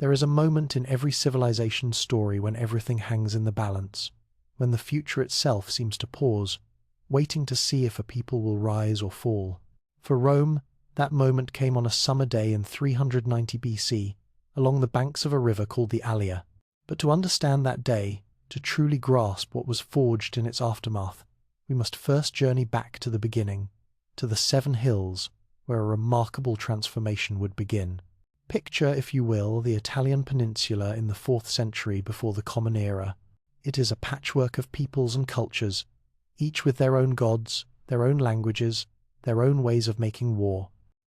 There is a moment in every civilization's story when everything hangs in the balance, when the future itself seems to pause, waiting to see if a people will rise or fall. For Rome, that moment came on a summer day in 390 BC, along the banks of a river called the Allia. But to understand that day, to truly grasp what was forged in its aftermath, we must first journey back to the beginning, to the 7 hills, where a remarkable transformation would begin. Picture, if you will, the Italian peninsula in the 4th century before the Common Era. It is a patchwork of peoples and cultures, each with their own gods, their own languages, their own ways of making war.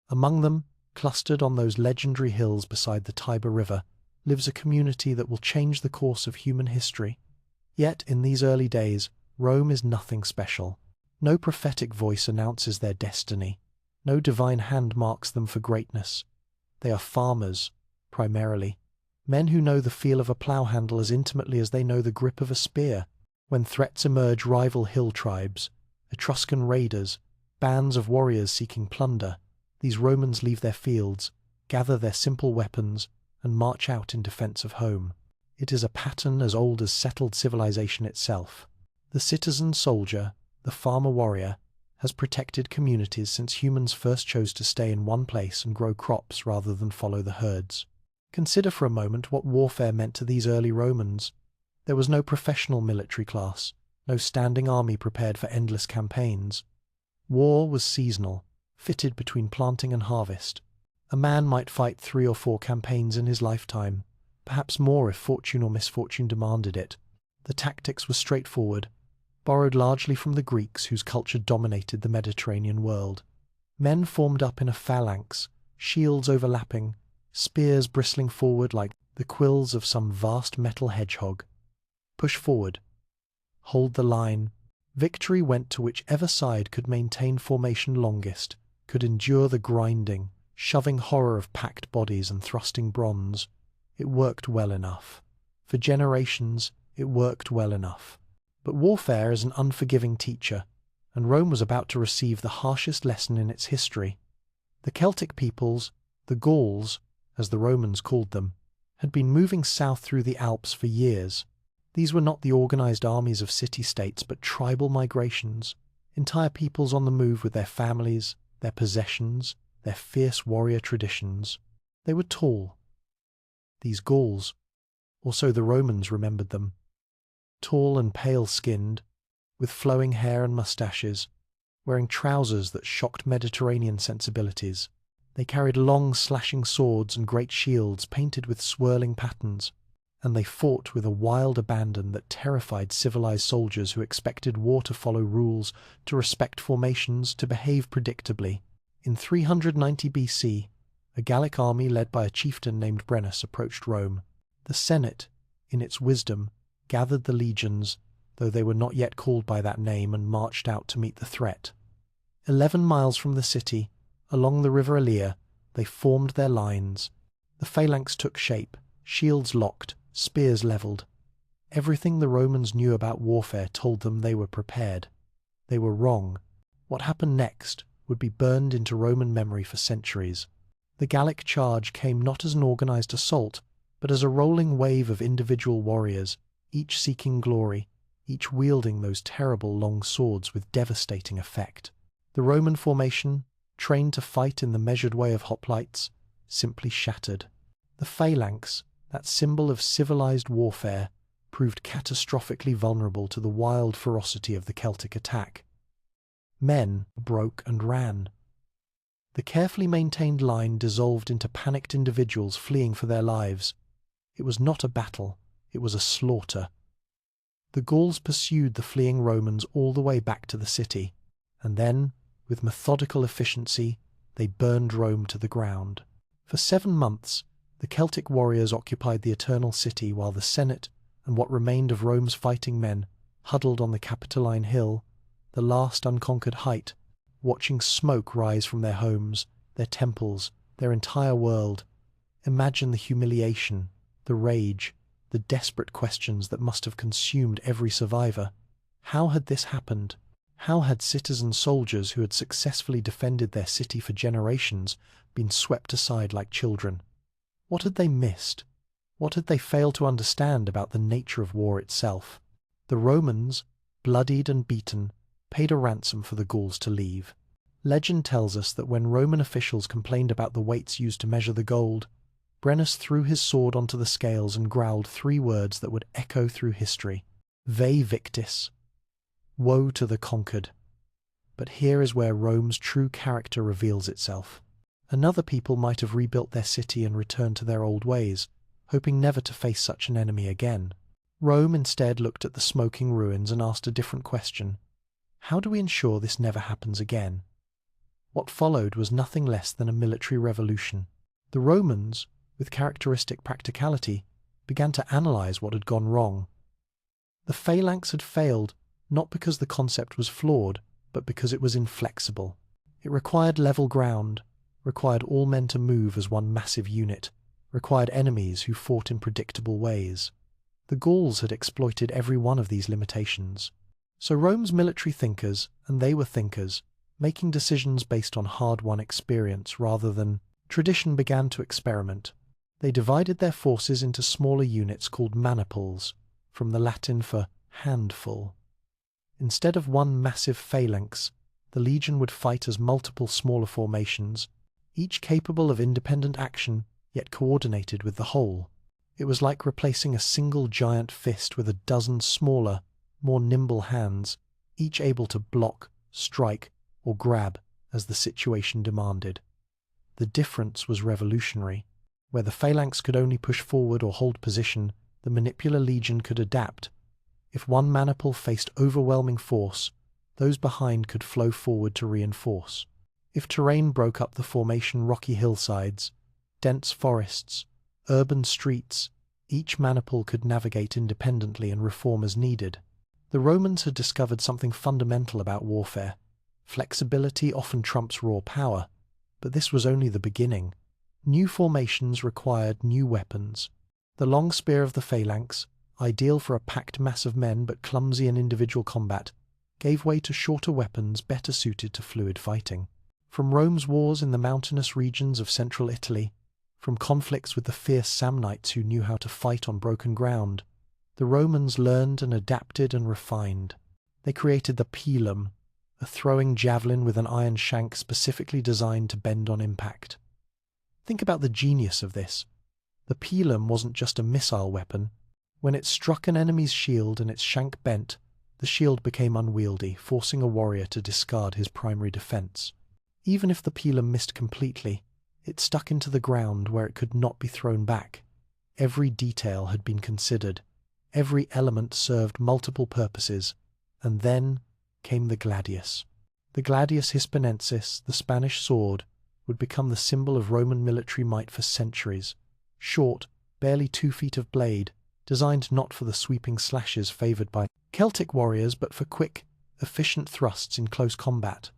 Among them, clustered on those legendary hills beside the Tiber River, lives a community that will change the course of human history. Yet, in these early days, Rome is nothing special. No prophetic voice announces their destiny. No divine hand marks them for greatness. They are farmers, primarily. Men who know the feel of a plough handle as intimately as they know the grip of a spear. When threats emerge, rival hill tribes, Etruscan raiders, bands of warriors seeking plunder, these Romans leave their fields, gather their simple weapons, and march out in defense of home. It is a pattern as old as settled civilization itself. The citizen soldier, the farmer warrior, has protected communities since humans first chose to stay in one place and grow crops rather than follow the herds. Consider for a moment what warfare meant to these early Romans. There was no professional military class, no standing army prepared for endless campaigns. War was seasonal, fitted between planting and harvest. A man might fight 3 or 4 campaigns in his lifetime, perhaps more if fortune or misfortune demanded it. The tactics were straightforward, borrowed largely from the Greeks whose culture dominated the Mediterranean world. Men formed up in a phalanx, shields overlapping, spears bristling forward like the quills of some vast metal hedgehog. Push forward. Hold the line. Victory went to whichever side could maintain formation longest, could endure the grinding, shoving horror of packed bodies and thrusting bronze. It worked well enough. For generations, it worked well enough. But warfare is an unforgiving teacher, and Rome was about to receive the harshest lesson in its history. The Celtic peoples, the Gauls, as the Romans called them, had been moving south through the Alps for years. These were not the organized armies of city-states, but tribal migrations, entire peoples on the move with their families, their possessions, their fierce warrior traditions. They were tall. These Gauls, also the Romans remembered them. Tall and pale-skinned, with flowing hair and moustaches, wearing trousers that shocked Mediterranean sensibilities. They carried long slashing swords and great shields painted with swirling patterns, and they fought with a wild abandon that terrified civilized soldiers who expected war to follow rules, to respect formations, to behave predictably. In 390 BC, a Gallic army led by a chieftain named Brennus approached Rome. The Senate, in its wisdom, gathered the legions, though they were not yet called by that name, and marched out to meet the threat. 11 miles from the city, along the river Allia, they formed their lines. The phalanx took shape, shields locked, spears levelled. Everything the Romans knew about warfare told them they were prepared. They were wrong. What happened next would be burned into Roman memory for centuries. The Gallic charge came not as an organized assault, but as a rolling wave of individual warriors, each seeking glory, each wielding those terrible long swords with devastating effect. The Roman formation, trained to fight in the measured way of hoplites, simply shattered. The phalanx, that symbol of civilized warfare, proved catastrophically vulnerable to the wild ferocity of the Celtic attack. Men broke and ran. The carefully maintained line dissolved into panicked individuals fleeing for their lives. It was not a battle. It was a slaughter. The Gauls pursued the fleeing Romans all the way back to the city, and then, with methodical efficiency, they burned Rome to the ground. For 7 months, the Celtic warriors occupied the Eternal City while the Senate and what remained of Rome's fighting men huddled on the Capitoline Hill, the last unconquered height, watching smoke rise from their homes, their temples, their entire world. Imagine the humiliation, the rage, the desperate questions that must have consumed every survivor. How had this happened? How had citizen soldiers who had successfully defended their city for generations been swept aside like children? What had they missed? What had they failed to understand about the nature of war itself? The Romans, bloodied and beaten, paid a ransom for the Gauls to leave. Legend tells us that when Roman officials complained about the weights used to measure the gold, Brennus threw his sword onto the scales and growled 3 words that would echo through history: Vae victis, woe to the conquered. But here is where Rome's true character reveals itself. Another people might have rebuilt their city and returned to their old ways, hoping never to face such an enemy again. Rome instead looked at the smoking ruins and asked a different question: how do we ensure this never happens again? What followed was nothing less than a military revolution. The Romans, with characteristic practicality, began to analyze what had gone wrong. The phalanx had failed not because the concept was flawed, but because it was inflexible. It required level ground, required all men to move as one massive unit, required enemies who fought in predictable ways. The Gauls had exploited every one of these limitations. So Rome's military thinkers, and they were thinkers, making decisions based on hard-won experience rather than tradition, began to experiment. They divided their forces into smaller units called maniples, from the Latin for handful. Instead of one massive phalanx, the legion would fight as multiple smaller formations, each capable of independent action, yet coordinated with the whole. It was like replacing a single giant fist with a dozen smaller, more nimble hands, each able to block, strike, or grab as the situation demanded. The difference was revolutionary. Where the phalanx could only push forward or hold position, the manipular legion could adapt. If one maniple faced overwhelming force, those behind could flow forward to reinforce. If terrain broke up the formation, rocky hillsides, dense forests, urban streets, each maniple could navigate independently and reform as needed. The Romans had discovered something fundamental about warfare. Flexibility often trumps raw power, but this was only the beginning. New formations required new weapons. The long spear of the phalanx, ideal for a packed mass of men but clumsy in individual combat, gave way to shorter weapons better suited to fluid fighting. From Rome's wars in the mountainous regions of central Italy, from conflicts with the fierce Samnites who knew how to fight on broken ground, the Romans learned and adapted and refined. They created the pilum, a throwing javelin with an iron shank specifically designed to bend on impact. Think about the genius of this. The pilum wasn't just a missile weapon. When it struck an enemy's shield and its shank bent, the shield became unwieldy, forcing a warrior to discard his primary defense. Even if the pilum missed completely, it stuck into the ground where it could not be thrown back. Every detail had been considered. Every element served multiple purposes. And then came the gladius. The gladius hispanensis, the Spanish sword, would become the symbol of Roman military might for centuries. Short, barely 2 feet of blade, designed not for the sweeping slashes favoured by Celtic warriors but for quick, efficient thrusts in close combat.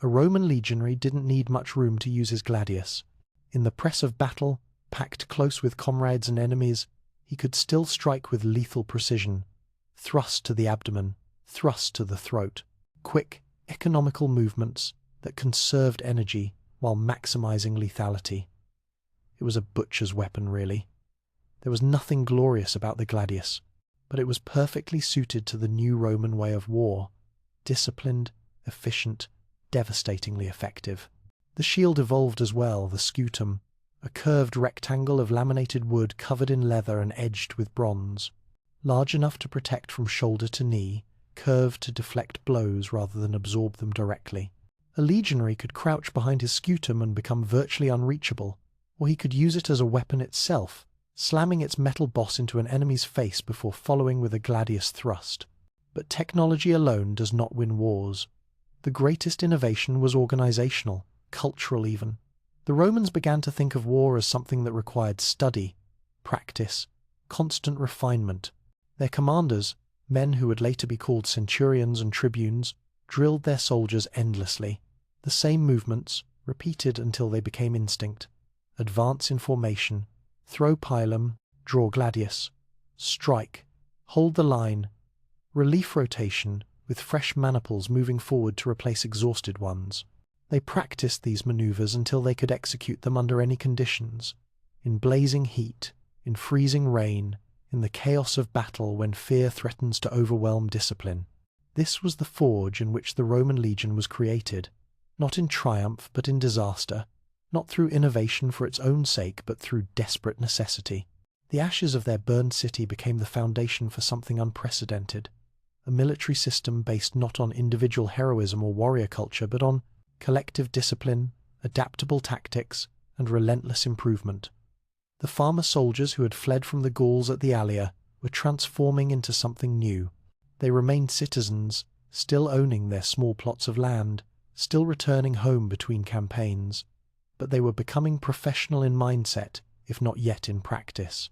A Roman legionary didn't need much room to use his gladius. In the press of battle, packed close with comrades and enemies, he could still strike with lethal precision. Thrust to the abdomen, thrust to the throat. Quick, economical movements that conserved energy while maximizing lethality. It was a butcher's weapon, really. There was nothing glorious about the gladius, but it was perfectly suited to the new Roman way of war. Disciplined, efficient, devastatingly effective. The shield evolved as well, the scutum, a curved rectangle of laminated wood covered in leather and edged with bronze. Large enough to protect from shoulder to knee, curved to deflect blows rather than absorb them directly. A legionary could crouch behind his scutum and become virtually unreachable, or he could use it as a weapon itself, slamming its metal boss into an enemy's face before following with a gladius thrust. But technology alone does not win wars. The greatest innovation was organizational, cultural even. The Romans began to think of war as something that required study, practice, constant refinement. Their commanders, men who would later be called centurions and tribunes, drilled their soldiers endlessly. The same movements, repeated until they became instinct. Advance in formation, throw pilum, draw gladius, strike, hold the line, relief rotation, with fresh maniples moving forward to replace exhausted ones. They practiced these maneuvers until they could execute them under any conditions, in blazing heat, in freezing rain, in the chaos of battle when fear threatens to overwhelm discipline. This was the forge in which the Roman legion was created, not in triumph but in disaster, not through innovation for its own sake but through desperate necessity. The ashes of their burned city became the foundation for something unprecedented, a military system based not on individual heroism or warrior culture but on collective discipline, adaptable tactics, and relentless improvement. The farmer soldiers who had fled from the Gauls at the Allia were transforming into something new. They remained citizens, still owning their small plots of land, still returning home between campaigns, but they were becoming professional in mindset, if not yet in practice.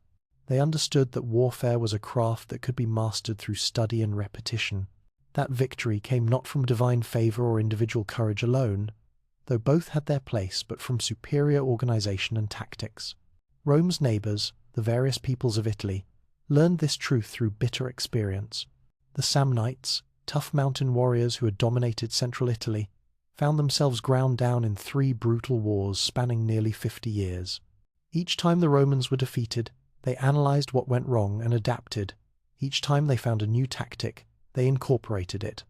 They understood that warfare was a craft that could be mastered through study and repetition. That victory came not from divine favor or individual courage alone, though both had their place, but from superior organization and tactics. Rome's neighbors, the various peoples of Italy, learned this truth through bitter experience. The Samnites, tough mountain warriors who had dominated central Italy, found themselves ground down in 3 brutal wars spanning nearly 50 years. Each time the Romans were defeated, they analyzed what went wrong and adapted. Each time they found a new tactic, they incorporated it.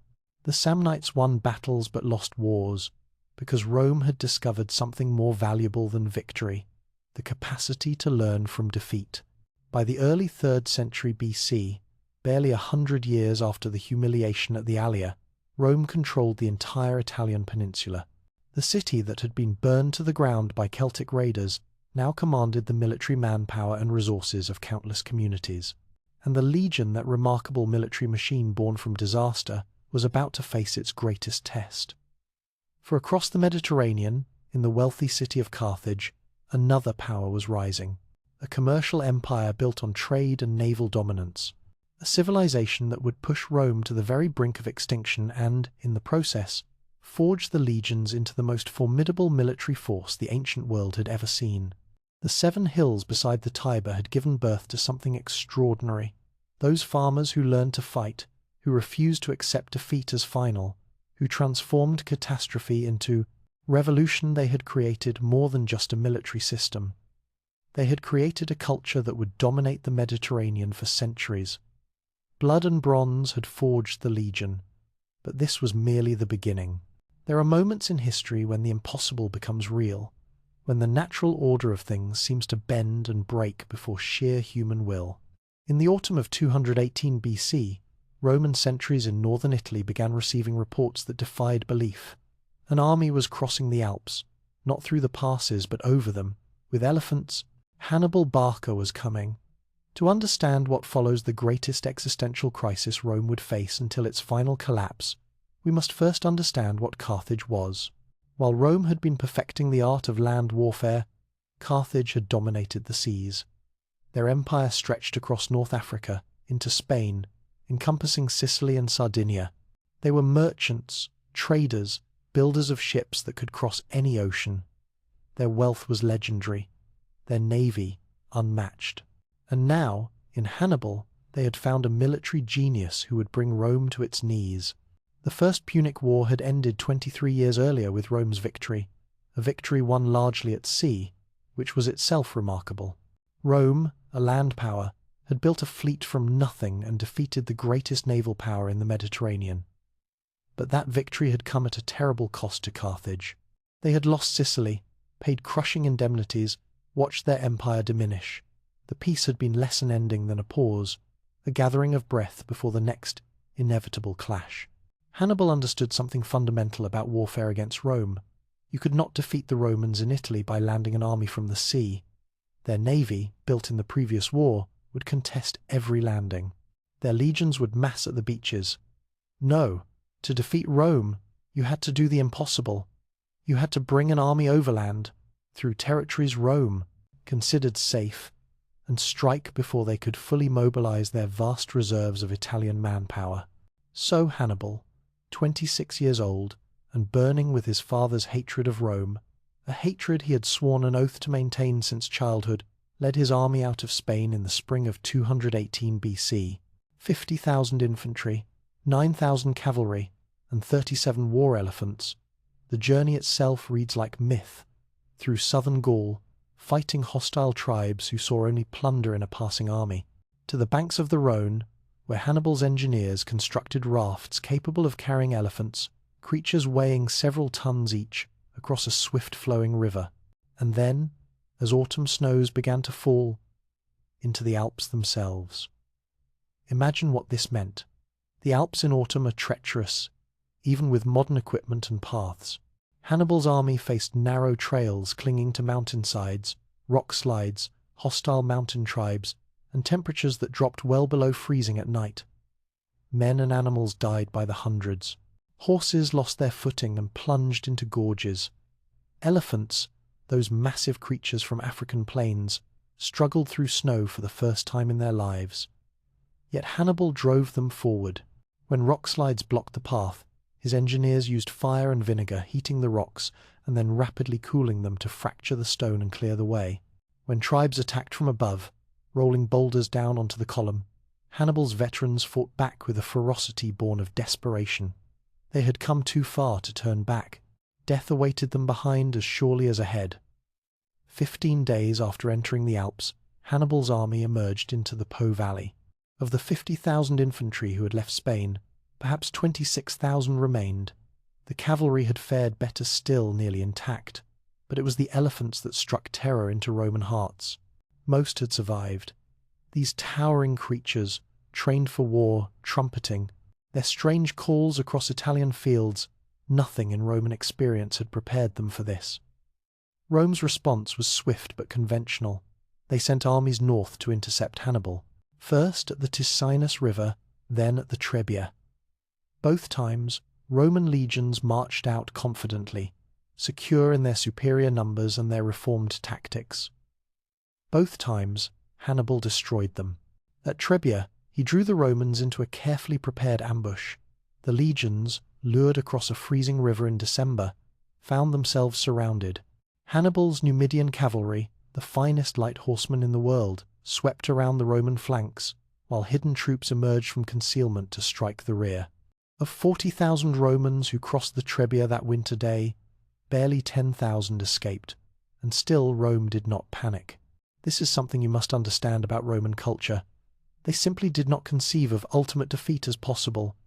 The Samnites won battles but lost wars, because Rome had discovered something more valuable than victory: the capacity to learn from defeat. By the early 3rd century BC, barely 100 years after the humiliation at the Allia, Rome controlled the entire Italian peninsula. The city that had been burned to the ground by Celtic raiders now commanded the military manpower and resources of countless communities. And the legion, that remarkable military machine born from disaster, was about to face its greatest test. For across the Mediterranean, in the wealthy city of Carthage, another power was rising, a commercial empire built on trade and naval dominance, a civilization that would push Rome to the very brink of extinction and, in the process, forge the legions into the most formidable military force the ancient world had ever seen. The 7 hills beside the Tiber had given birth to something extraordinary. Those farmers who learned to fight, who refused to accept defeat as final, who transformed catastrophe into revolution, they had created more than just a military system. They had created a culture that would dominate the Mediterranean for centuries. Blood and bronze had forged the legion, but this was merely the beginning. There are moments in history when the impossible becomes real, when the natural order of things seems to bend and break before sheer human will. In the autumn of 218 BC, Roman sentries in northern Italy began receiving reports that defied belief. An army was crossing the Alps, not through the passes but over them, with elephants. Hannibal Barca was coming. To understand what follows the greatest existential crisis Rome would face until its final collapse, we must first understand what Carthage was. While Rome had been perfecting the art of land warfare, Carthage had dominated the seas. Their empire stretched across North Africa, into Spain, encompassing Sicily and Sardinia. They were merchants, traders, builders of ships that could cross any ocean. Their wealth was legendary, their navy unmatched. And now, in Hannibal, they had found a military genius who would bring Rome to its knees. The First Punic War had ended 23 years earlier with Rome's victory, a victory won largely at sea, which was itself remarkable. Rome, a land power, had built a fleet from nothing and defeated the greatest naval power in the Mediterranean. But that victory had come at a terrible cost to Carthage. They had lost Sicily, paid crushing indemnities, watched their empire diminish. The peace had been less an ending than a pause, a gathering of breath before the next inevitable clash. Hannibal understood something fundamental about warfare against Rome. You could not defeat the Romans in Italy by landing an army from the sea. Their navy, built in the previous war, would contest every landing. Their legions would mass at the beaches. No, to defeat Rome, you had to do the impossible. You had to bring an army overland, through territories Rome considered safe, and strike before they could fully mobilize their vast reserves of Italian manpower. So Hannibal, 26 years old, and burning with his father's hatred of Rome, a hatred he had sworn an oath to maintain since childhood, led his army out of Spain in the spring of 218 BC. 50,000 infantry, 9,000 cavalry, and 37 war elephants. The journey itself reads like myth, through southern Gaul, fighting hostile tribes who saw only plunder in a passing army, to the banks of the Rhone, where Hannibal's engineers constructed rafts capable of carrying elephants, creatures weighing several tons each, across a swift-flowing river, and then, as autumn snows began to fall, into the Alps themselves. Imagine what this meant. The Alps in autumn are treacherous, even with modern equipment and paths. Hannibal's army faced narrow trails clinging to mountainsides, rock slides, hostile mountain tribes, and temperatures that dropped well below freezing at night. Men and animals died by the hundreds. Horses lost their footing and plunged into gorges. Elephants, those massive creatures from African plains, struggled through snow for the first time in their lives. Yet Hannibal drove them forward. When rock slides blocked the path, his engineers used fire and vinegar, heating the rocks and then rapidly cooling them to fracture the stone and clear the way. When tribes attacked from above, rolling boulders down onto the column, Hannibal's veterans fought back with a ferocity born of desperation. They had come too far to turn back. Death awaited them behind as surely as ahead. 15 days after entering the Alps, Hannibal's army emerged into the Po Valley. Of the 50,000 infantry who had left Spain, perhaps 26,000 remained. The cavalry had fared better still, nearly intact, but it was the elephants that struck terror into Roman hearts. Most had survived. These towering creatures, trained for war, trumpeting, their strange calls across Italian fields, nothing in Roman experience had prepared them for this. Rome's response was swift but conventional. They sent armies north to intercept Hannibal, first at the Ticinus River, then at the Trebia. Both times, Roman legions marched out confidently, secure in their superior numbers and their reformed tactics. Both times, Hannibal destroyed them. At Trebia, he drew the Romans into a carefully prepared ambush. The legions, lured across a freezing river in December, found themselves surrounded. Hannibal's Numidian cavalry, the finest light horsemen in the world, swept around the Roman flanks, while hidden troops emerged from concealment to strike the rear. Of 40,000 Romans who crossed the Trebia that winter day, barely 10,000 escaped, and still Rome did not panic. This is something you must understand about Roman culture. They simply did not conceive of ultimate defeat as possible.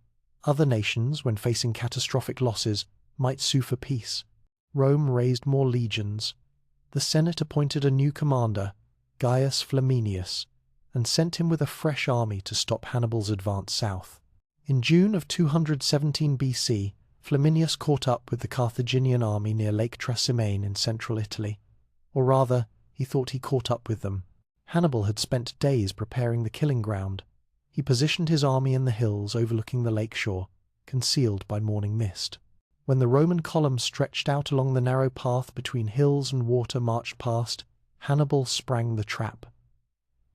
Other nations, when facing catastrophic losses, might sue for peace. Rome raised more legions. The Senate appointed a new commander, Gaius Flaminius, and sent him with a fresh army to stop Hannibal's advance south. In June of 217 BC, Flaminius caught up with the Carthaginian army near Lake Trasimene in central Italy. Or rather, he thought he caught up with them. Hannibal had spent days preparing the killing ground. He positioned his army in the hills overlooking the lake shore, concealed by morning mist. When the Roman column stretched out along the narrow path between hills and water marched past, Hannibal sprang the trap.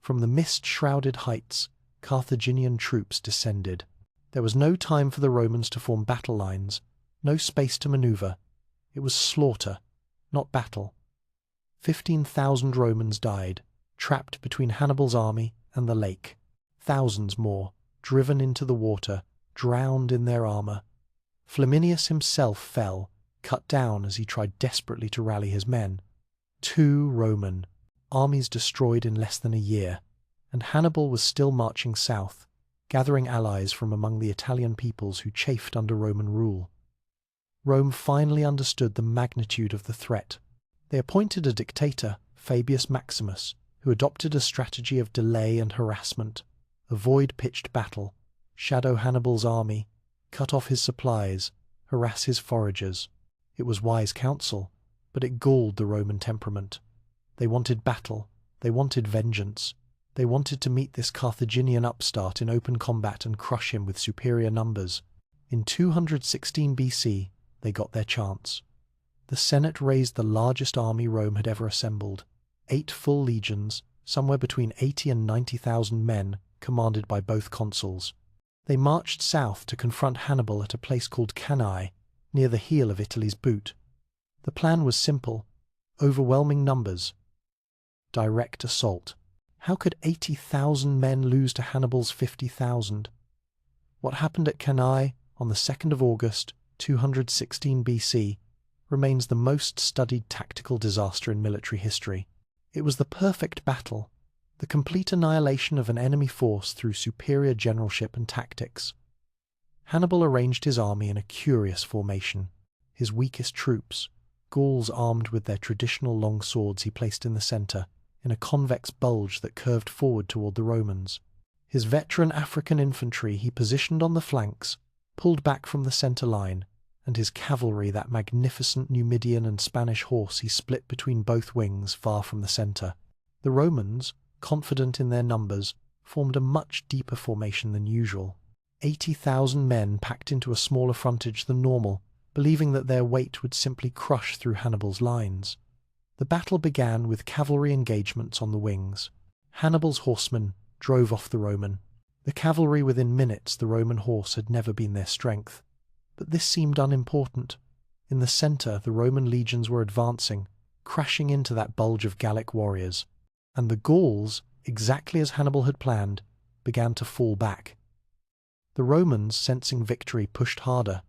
From the mist-shrouded heights, Carthaginian troops descended. There was no time for the Romans to form battle lines, no space to maneuver. It was slaughter, not battle. 15,000 Romans died, trapped between Hannibal's army and the lake. Thousands more, driven into the water, drowned in their armour. Flaminius himself fell, cut down as he tried desperately to rally his men. 2 Roman armies destroyed in less than a year, and Hannibal was still marching south, gathering allies from among the Italian peoples who chafed under Roman rule. Rome finally understood the magnitude of the threat. They appointed a dictator, Fabius Maximus, who adopted a strategy of delay and harassment, avoid pitched battle, shadow Hannibal's army, cut off his supplies, harass his foragers. It was wise counsel, but it galled the Roman temperament. They wanted battle, they wanted vengeance, they wanted to meet this Carthaginian upstart in open combat and crush him with superior numbers. In 216 BC, they got their chance. The Senate raised the largest army Rome had ever assembled, 8 full legions, somewhere between 80 and 90,000 men, commanded by both consuls. They marched south to confront Hannibal at a place called Cannae, near the heel of Italy's boot. The plan was simple: overwhelming numbers, direct assault. How could 80,000 men lose to Hannibal's 50,000? What happened at Cannae on the 2nd of August, 216 BC, remains the most studied tactical disaster in military history. It was the perfect battle, the complete annihilation of an enemy force through superior generalship and tactics. Hannibal arranged his army in a curious formation. His weakest troops, Gauls armed with their traditional long swords, he placed in the centre, in a convex bulge that curved forward toward the Romans. His veteran African infantry he positioned on the flanks, pulled back from the centre line, and his cavalry, that magnificent Numidian and Spanish horse, he split between both wings far from the centre. The Romans, confident in their numbers, formed a much deeper formation than usual. 80,000 men packed into a smaller frontage than normal, believing that their weight would simply crush through Hannibal's lines. The battle began with cavalry engagements on the wings. Hannibal's horsemen drove off the Roman. The cavalry within minutes. The Roman horse had never been their strength. But this seemed unimportant. In the centre, the Roman legions were advancing, crashing into that bulge of Gallic warriors. And the Gauls, exactly as Hannibal had planned, began to fall back. The Romans, sensing victory, pushed harder.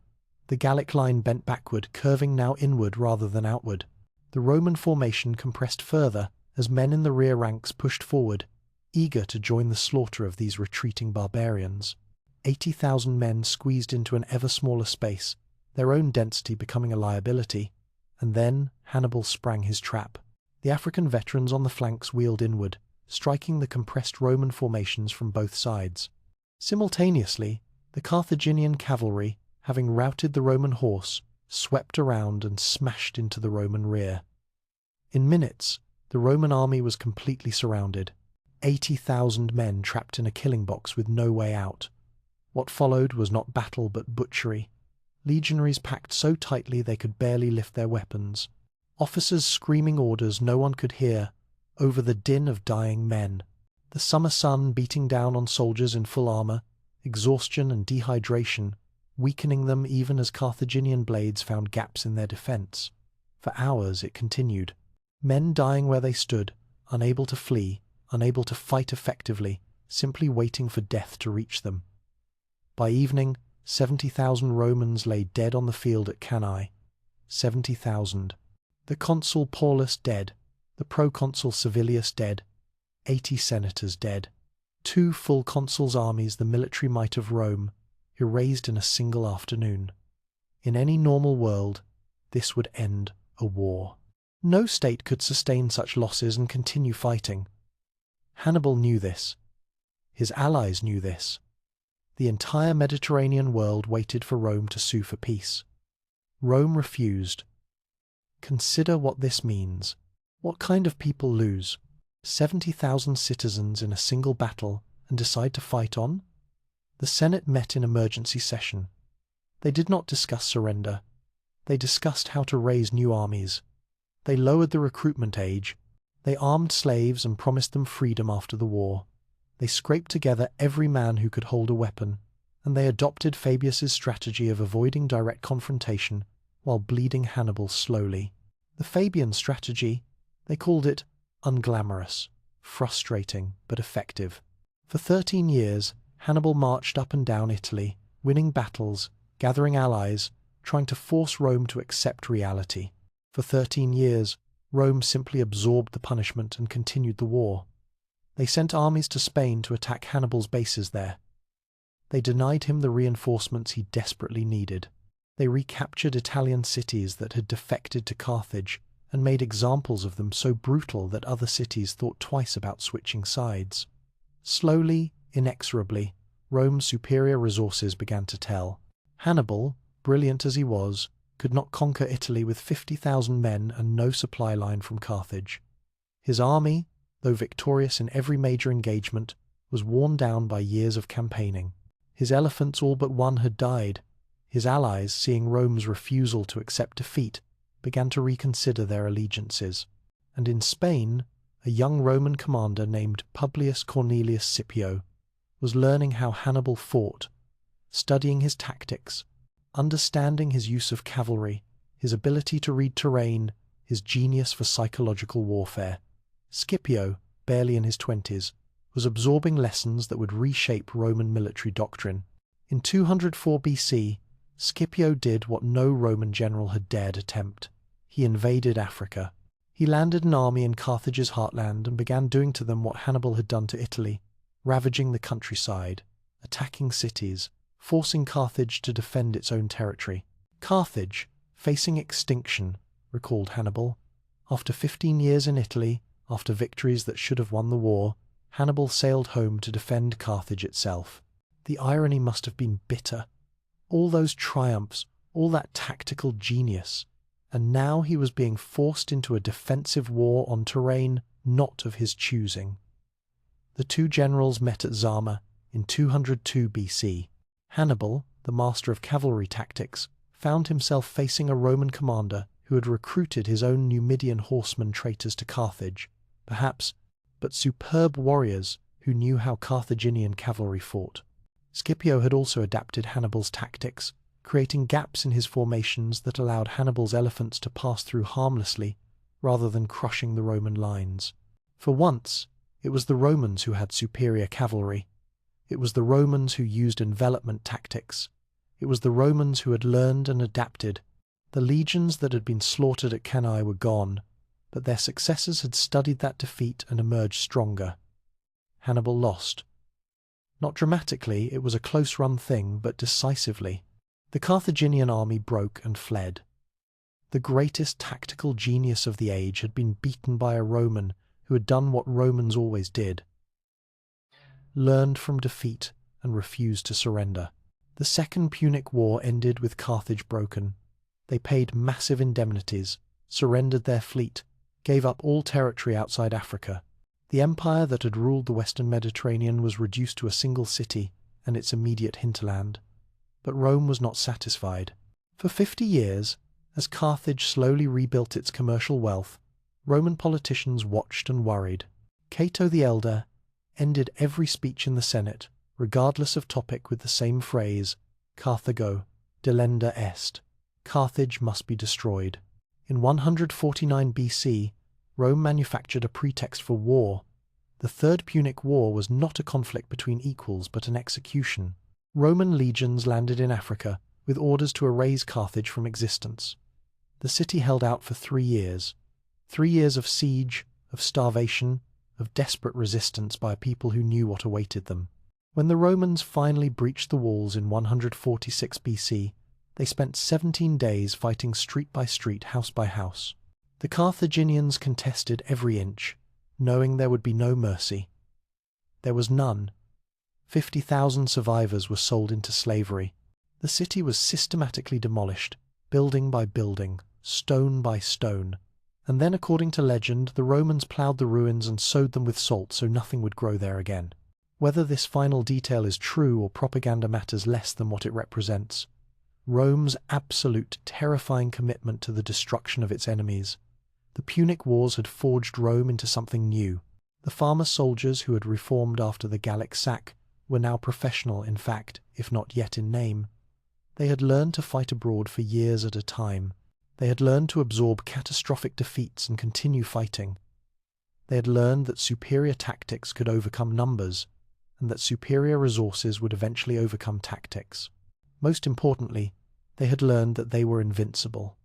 The Gallic line bent backward, curving now inward rather than outward. The Roman formation compressed further as men in the rear ranks pushed forward, eager to join the slaughter of these retreating barbarians. 80,000 men squeezed into an ever smaller space, their own density becoming a liability. And then Hannibal sprang his trap. The African veterans on the flanks wheeled inward, striking the compressed Roman formations from both sides. Simultaneously, the Carthaginian cavalry, having routed the Roman horse, swept around and smashed into the Roman rear. In minutes, the Roman army was completely surrounded. 80,000 men trapped in a killing box with no way out. What followed was not battle but butchery. Legionaries packed so tightly they could barely lift their weapons. Officers screaming orders no one could hear over the din of dying men. The summer sun beating down on soldiers in full armor, exhaustion and dehydration, weakening them even as Carthaginian blades found gaps in their defense. For hours it continued. Men dying where they stood, unable to flee, unable to fight effectively, simply waiting for death to reach them. By evening, 70,000 Romans lay dead on the field at Cannae. 70,000. The consul Paulus dead, the proconsul Servilius dead, 80 senators dead. 2 full consuls' armies, the military might of Rome, erased in a single afternoon. In any normal world, this would end a war. No state could sustain such losses and continue fighting. Hannibal knew this. His allies knew this. The entire Mediterranean world waited for Rome to sue for peace. Rome refused. Consider what this means. What kind of people lose? 70,000 citizens in a single battle and decide to fight on? The Senate met in emergency session. They did not discuss surrender. They discussed how to raise new armies. They lowered the recruitment age. They armed slaves and promised them freedom after the war. They scraped together every man who could hold a weapon, and they adopted Fabius's strategy of avoiding direct confrontation while bleeding Hannibal slowly. The Fabian strategy, they called it unglamorous, frustrating, but effective. For 13 years, Hannibal marched up and down Italy, winning battles, gathering allies, trying to force Rome to accept reality. For 13 years, Rome simply absorbed the punishment and continued the war. They sent armies to Spain to attack Hannibal's bases there. They denied him the reinforcements he desperately needed. They recaptured Italian cities that had defected to Carthage and made examples of them so brutal that other cities thought twice about switching sides. Slowly, inexorably, Rome's superior resources began to tell. Hannibal, brilliant as he was, could not conquer Italy with 50,000 men and no supply line from Carthage. His army, though victorious in every major engagement, was worn down by years of campaigning. His elephants, all but one, had died. His allies, seeing Rome's refusal to accept defeat, began to reconsider their allegiances. And in Spain, a young Roman commander named Publius Cornelius Scipio was learning how Hannibal fought, studying his tactics, understanding his use of cavalry, his ability to read terrain, his genius for psychological warfare. Scipio, barely in his 20s, was absorbing lessons that would reshape Roman military doctrine. In 204 BC, Scipio did what no Roman general had dared attempt. He invaded Africa. He landed an army in Carthage's heartland and began doing to them what Hannibal had done to Italy, ravaging the countryside, attacking cities, forcing Carthage to defend its own territory. Carthage, facing extinction, recalled Hannibal. After 15 years in Italy, after victories that should have won the war, Hannibal sailed home to defend Carthage itself. The irony must have been bitter. All those triumphs, all that tactical genius, and now he was being forced into a defensive war on terrain not of his choosing. The two generals met at Zama in 202 BC. Hannibal, the master of cavalry tactics, found himself facing a Roman commander who had recruited his own Numidian horsemen traitors to Carthage, perhaps, but superb warriors who knew how Carthaginian cavalry fought. Scipio had also adapted Hannibal's tactics, creating gaps in his formations that allowed Hannibal's elephants to pass through harmlessly rather than crushing the Roman lines. For once, it was the Romans who had superior cavalry. It was the Romans who used envelopment tactics. It was the Romans who had learned and adapted. The legions that had been slaughtered at Cannae were gone, but their successors had studied that defeat and emerged stronger. Hannibal lost. Not dramatically, it was a close-run thing, but decisively. The Carthaginian army broke and fled. The greatest tactical genius of the age had been beaten by a Roman who had done what Romans always did: learned from defeat and refused to surrender. The Second Punic War ended with Carthage broken. They paid massive indemnities, surrendered their fleet, gave up all territory outside Africa. The empire that had ruled the western Mediterranean was reduced to a single city and its immediate hinterland. But Rome was not satisfied. For 50 years, as Carthage slowly rebuilt its commercial wealth, Roman politicians watched and worried. Cato the Elder ended every speech in the Senate, regardless of topic, with the same phrase, Carthago, delenda est. Carthage must be destroyed. In 149 BC, Rome manufactured a pretext for war. The Third Punic War was not a conflict between equals, but an execution. Roman legions landed in Africa with orders to erase Carthage from existence. The city held out for 3 years. 3 years of siege, of starvation, of desperate resistance by a people who knew what awaited them. When the Romans finally breached the walls in 146 BC, they spent 17 days fighting street by street, house by house. The Carthaginians contested every inch, knowing there would be no mercy. There was none. 50,000 survivors were sold into slavery. The city was systematically demolished, building by building, stone by stone. And then, according to legend, the Romans ploughed the ruins and sowed them with salt so nothing would grow there again. Whether this final detail is true or propaganda matters less than what it represents. Rome's absolute, terrifying commitment to the destruction of its enemies. The Punic Wars had forged Rome into something new. The farmer soldiers who had reformed after the Gallic sack were now professional in fact, if not yet in name. They had learned to fight abroad for years at a time. They had learned to absorb catastrophic defeats and continue fighting. They had learned that superior tactics could overcome numbers, and that superior resources would eventually overcome tactics. Most importantly, they had learned that they were invincible.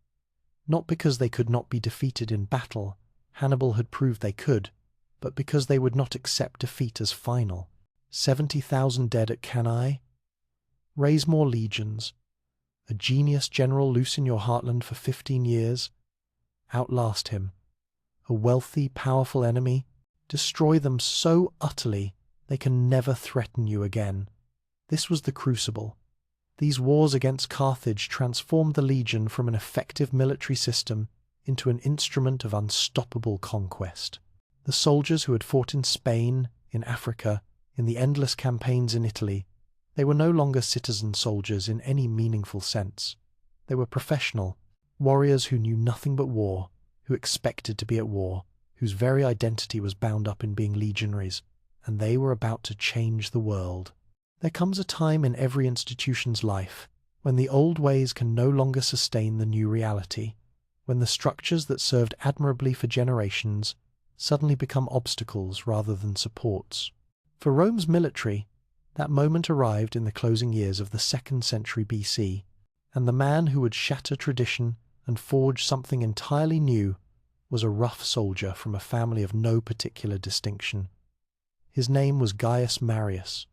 Not because they could not be defeated in battle, Hannibal had proved they could, but because they would not accept defeat as final. 70,000 dead at Cannae? Raise more legions. A genius general loose in your heartland for 15 years? Outlast him. A wealthy, powerful enemy? Destroy them so utterly they can never threaten you again. This was the crucible. These wars against Carthage transformed the legion from an effective military system into an instrument of unstoppable conquest. The soldiers who had fought in Spain, in Africa, in the endless campaigns in Italy, they were no longer citizen soldiers in any meaningful sense. They were professional, warriors who knew nothing but war, who expected to be at war, whose very identity was bound up in being legionaries, and they were about to change the world. There comes a time in every institution's life when the old ways can no longer sustain the new reality, when the structures that served admirably for generations suddenly become obstacles rather than supports. For Rome's military, that moment arrived in the closing years of the 2nd century BC, and the man who would shatter tradition and forge something entirely new was a rough soldier from a family of no particular distinction. His name was Gaius Marius,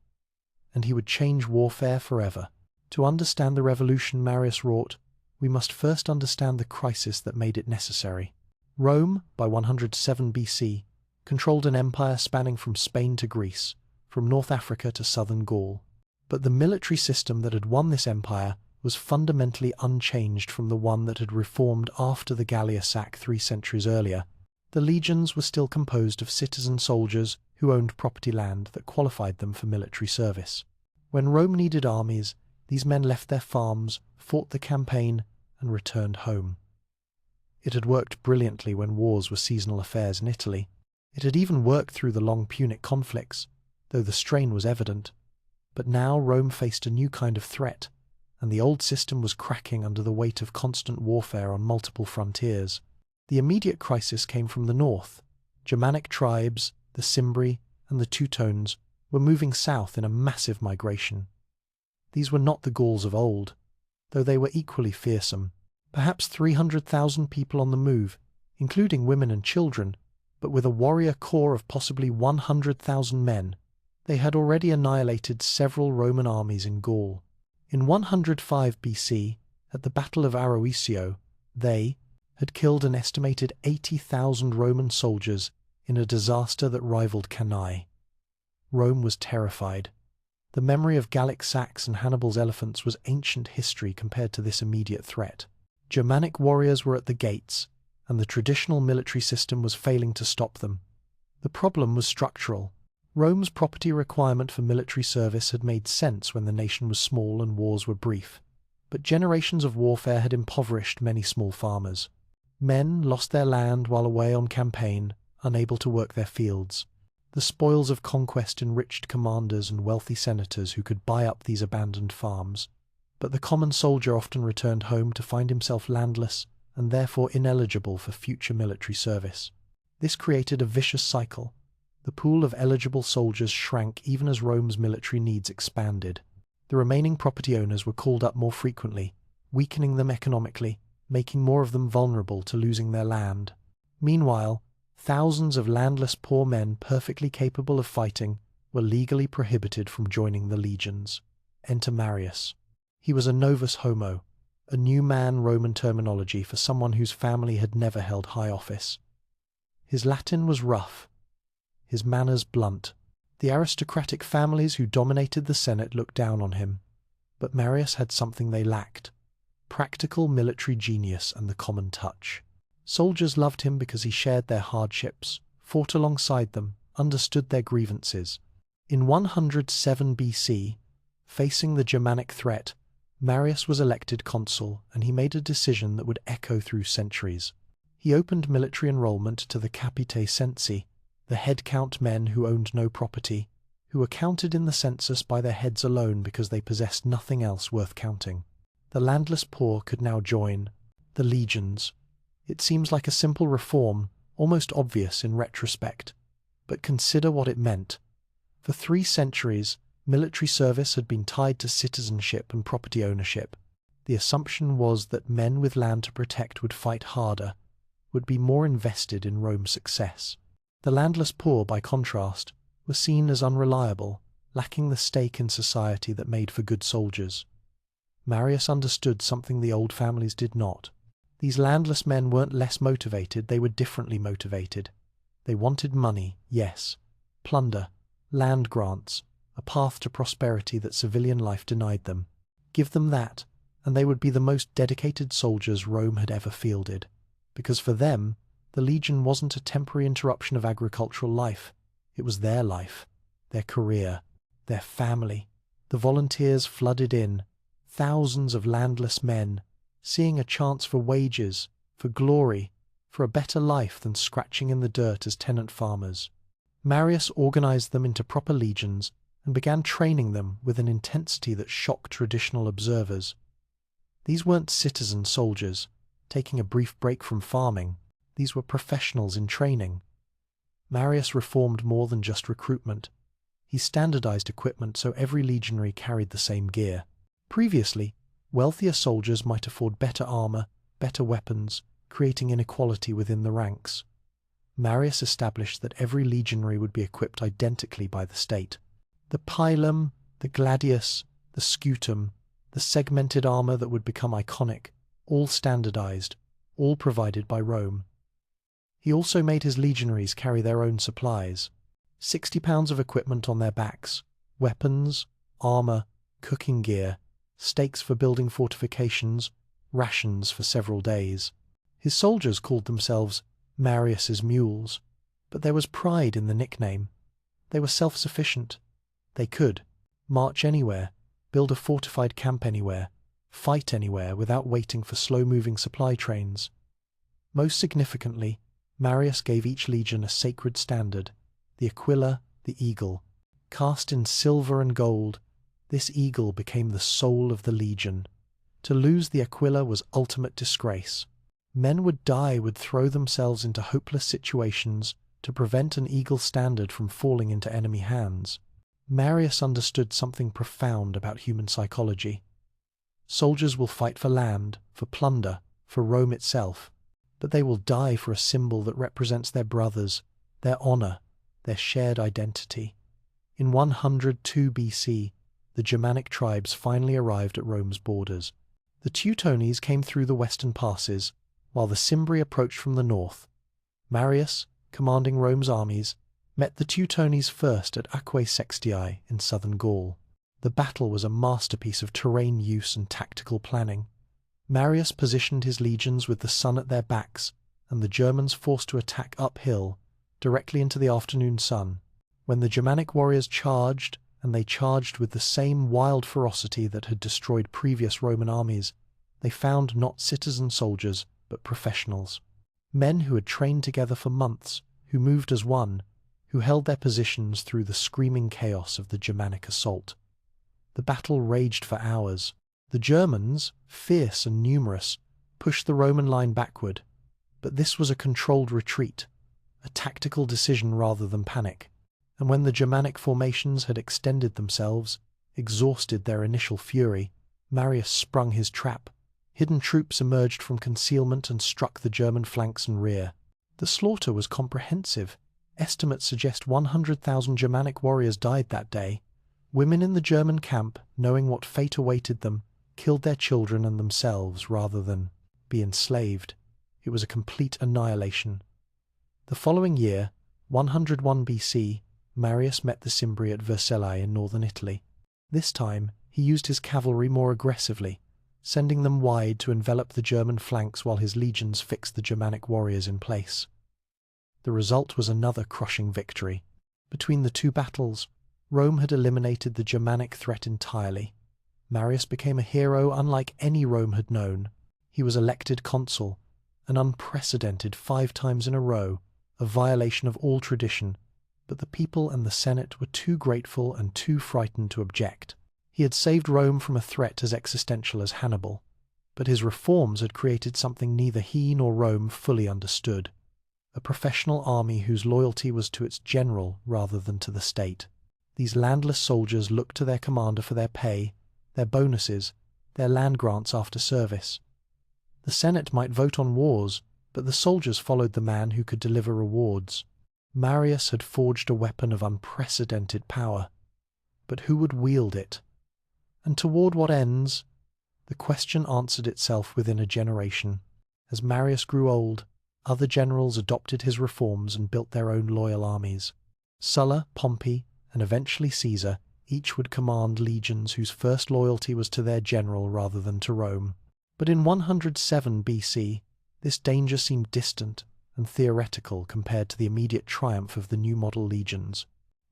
and he would change warfare forever. To understand the revolution Marius wrought, we must first understand the crisis that made it necessary. Rome, by 107 BC, controlled an empire spanning from Spain to Greece, from North Africa to southern Gaul. But the military system that had won this empire was fundamentally unchanged from the one that had reformed after the Gallia sack 3 centuries earlier. The legions were still composed of citizen soldiers who owned property land that qualified them for military service. When Rome needed armies, these men left their farms, fought the campaign, and returned home. It had worked brilliantly when wars were seasonal affairs in Italy. It had even worked through the long Punic conflicts, though the strain was evident. But now Rome faced a new kind of threat, and the old system was cracking under the weight of constant warfare on multiple frontiers. The immediate crisis came from the north. Germanic tribes, the Cimbri and the Teutones, were moving south in a massive migration. These were not the Gauls of old, though they were equally fearsome. Perhaps 300,000 people on the move, including women and children, but with a warrior core of possibly 100,000 men. They had already annihilated several Roman armies in Gaul. In 105 BC, at the Battle of Aroesio, they had killed an estimated 80,000 Roman soldiers in a disaster that rivaled Cannae. Rome was terrified. The memory of Gallic sacks and Hannibal's elephants was ancient history compared to this immediate threat. Germanic warriors were at the gates, and the traditional military system was failing to stop them. The problem was structural. Rome's property requirement for military service had made sense when the nation was small and wars were brief, but generations of warfare had impoverished many small farmers. Men lost their land while away on campaign, unable to work their fields. The spoils of conquest enriched commanders and wealthy senators who could buy up these abandoned farms, but the common soldier often returned home to find himself landless and therefore ineligible for future military service. This created a vicious cycle. The pool of eligible soldiers shrank even as Rome's military needs expanded. The remaining property owners were called up more frequently, weakening them economically, making more of them vulnerable to losing their land. Meanwhile, thousands of landless poor men perfectly capable of fighting were legally prohibited from joining the legions. Enter Marius. He was a novus homo, a new man Roman terminology for someone whose family had never held high office. His Latin was rough, his manners blunt. The aristocratic families who dominated the Senate looked down on him, but Marius had something they lacked: practical military genius and the common touch. Soldiers loved him because he shared their hardships, fought alongside them, understood their grievances. In 107 BC, facing the Germanic threat, Marius was elected consul, and he made a decision that would echo through centuries. He opened military enrollment to the capitae censi, the head-count men who owned no property, who were counted in the census by their heads alone because they possessed nothing else worth counting. The landless poor could now join the legions. It seems like a simple reform, almost obvious in retrospect, but consider what it meant. For 3 centuries, military service had been tied to citizenship and property ownership. The assumption was that men with land to protect would fight harder, would be more invested in Rome's success. The landless poor, by contrast, were seen as unreliable, lacking the stake in society that made for good soldiers. Marius understood something the old families did not. These landless men weren't less motivated, they were differently motivated. They wanted money, yes, plunder, land grants, a path to prosperity that civilian life denied them. Give them that, and they would be the most dedicated soldiers Rome had ever fielded, because for them, the legion wasn't a temporary interruption of agricultural life. It was their life, their career, their family. The volunteers flooded in, thousands of landless men, seeing a chance for wages, for glory, for a better life than scratching in the dirt as tenant farmers. Marius organized them into proper legions and began training them with an intensity that shocked traditional observers. These weren't citizen soldiers, taking a brief break from farming. These were professionals in training. Marius reformed more than just recruitment. He standardized equipment so every legionary carried the same gear. Previously, wealthier soldiers might afford better armor, better weapons, creating inequality within the ranks. Marius established that every legionary would be equipped identically by the state. The pilum, the gladius, the scutum, the segmented armor that would become iconic, all standardized, all provided by Rome. He also made his legionaries carry their own supplies. 60 pounds of equipment on their backs, weapons, armor, cooking gear, stakes for building fortifications, rations for several days. His soldiers called themselves Marius's mules, but there was pride in the nickname. They were self-sufficient. They could march anywhere, build a fortified camp anywhere, fight anywhere without waiting for slow-moving supply trains. Most significantly, Marius gave each legion a sacred standard, the aquila, the eagle. Cast in silver and gold, this eagle became the soul of the legion. To lose the aquila was ultimate disgrace. Men would throw themselves into hopeless situations to prevent an eagle standard from falling into enemy hands. Marius understood something profound about human psychology. Soldiers will fight for land, for plunder, for Rome itself, but they will die for a symbol that represents their brothers, their honor, their shared identity. In 102 BC, the Germanic tribes finally arrived at Rome's borders. The Teutones came through the western passes, while the Cimbri approached from the north. Marius, commanding Rome's armies, met the Teutones first at Aquae Sextiae in southern Gaul. The battle was a masterpiece of terrain use and tactical planning. Marius positioned his legions with the sun at their backs, and the Germans forced to attack uphill, directly into the afternoon sun. When the Germanic warriors charged, and they charged with the same wild ferocity that had destroyed previous Roman armies, they found not citizen soldiers, but professionals. Men who had trained together for months, who moved as one, who held their positions through the screaming chaos of the Germanic assault. The battle raged for hours. The Germans, fierce and numerous, pushed the Roman line backward, but this was a controlled retreat, a tactical decision rather than panic. And when the Germanic formations had extended themselves, exhausted their initial fury, Marius sprung his trap. Hidden troops emerged from concealment and struck the German flanks and rear. The slaughter was comprehensive. Estimates suggest 100,000 Germanic warriors died that day. Women in the German camp, knowing what fate awaited them, killed their children and themselves rather than be enslaved. It was a complete annihilation. The following year, 101 BC, Marius met the Cimbri at Vercellae in northern Italy. This time, he used his cavalry more aggressively, sending them wide to envelop the German flanks while his legions fixed the Germanic warriors in place. The result was another crushing victory. Between the two battles, Rome had eliminated the Germanic threat entirely. Marius became a hero unlike any Rome had known. He was elected consul, an unprecedented 5 times in a row, a violation of all tradition, but the people and the Senate were too grateful and too frightened to object. He had saved Rome from a threat as existential as Hannibal, but his reforms had created something neither he nor Rome fully understood: a professional army whose loyalty was to its general rather than to the state. These landless soldiers looked to their commander for their pay, their bonuses, their land grants after service. The Senate might vote on wars, but the soldiers followed the man who could deliver rewards. Marius had forged a weapon of unprecedented power, but who would wield it? And toward what ends? The question answered itself within a generation. As Marius grew old, other generals adopted his reforms and built their own loyal armies. Sulla, Pompey, and eventually Caesar, each would command legions whose first loyalty was to their general rather than to Rome. But in 107 BC, this danger seemed distant and theoretical compared to the immediate triumph of the new model legions.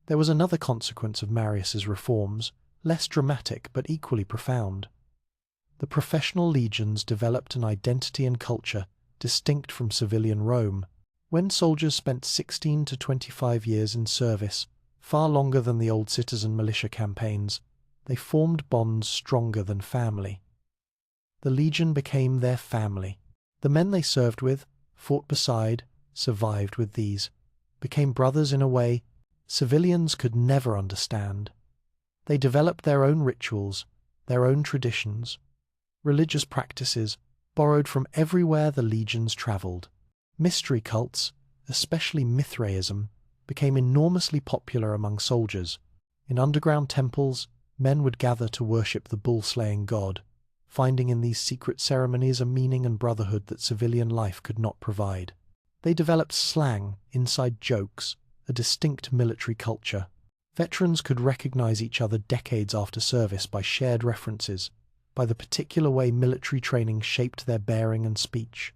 There was another consequence of Marius's reforms, less dramatic but equally profound. The professional legions developed an identity and culture distinct from civilian Rome. When soldiers spent 16 to 25 years in service, far longer than the old citizen militia campaigns, they formed bonds stronger than family. The legion became their family. The men they served with, fought beside, survived with these, became brothers in a way civilians could never understand. They developed their own rituals, their own traditions, religious practices, borrowed from everywhere the legions travelled. Mystery cults, especially Mithraism, became enormously popular among soldiers. In underground temples, men would gather to worship the bull-slaying god, finding in these secret ceremonies a meaning and brotherhood that civilian life could not provide. They developed slang, inside jokes, a distinct military culture. Veterans could recognize each other decades after service by shared references, by the particular way military training shaped their bearing and speech.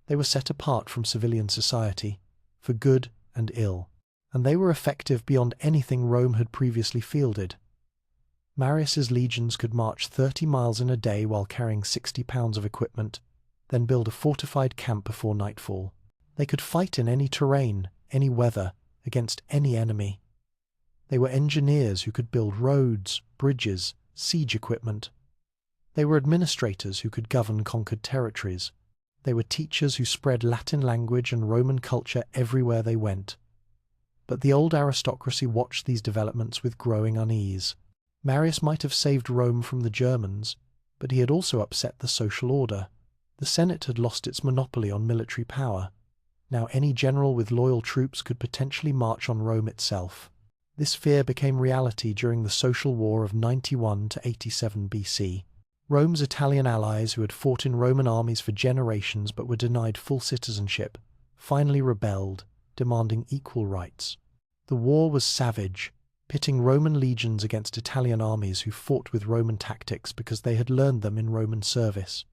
They were set apart from civilian society, for good and ill, and they were effective beyond anything Rome had previously fielded. Marius's legions could march 30 miles in a day while carrying 60 pounds of equipment, then build a fortified camp before nightfall. They could fight in any terrain, any weather, against any enemy. They were engineers who could build roads, bridges, siege equipment. They were administrators who could govern conquered territories. They were teachers who spread Latin language and Roman culture everywhere they went. But the old aristocracy watched these developments with growing unease. Marius might have saved Rome from the Germans, but he had also upset the social order. The Senate had lost its monopoly on military power. Now any general with loyal troops could potentially march on Rome itself. This fear became reality during the social war of 91 to 87 BC. Rome's Italian allies, who had fought in Roman armies for generations but were denied full citizenship, finally rebelled, demanding equal rights. The war was savage, pitting Roman legions against Italian armies who fought with Roman tactics because they had learned them in Roman service.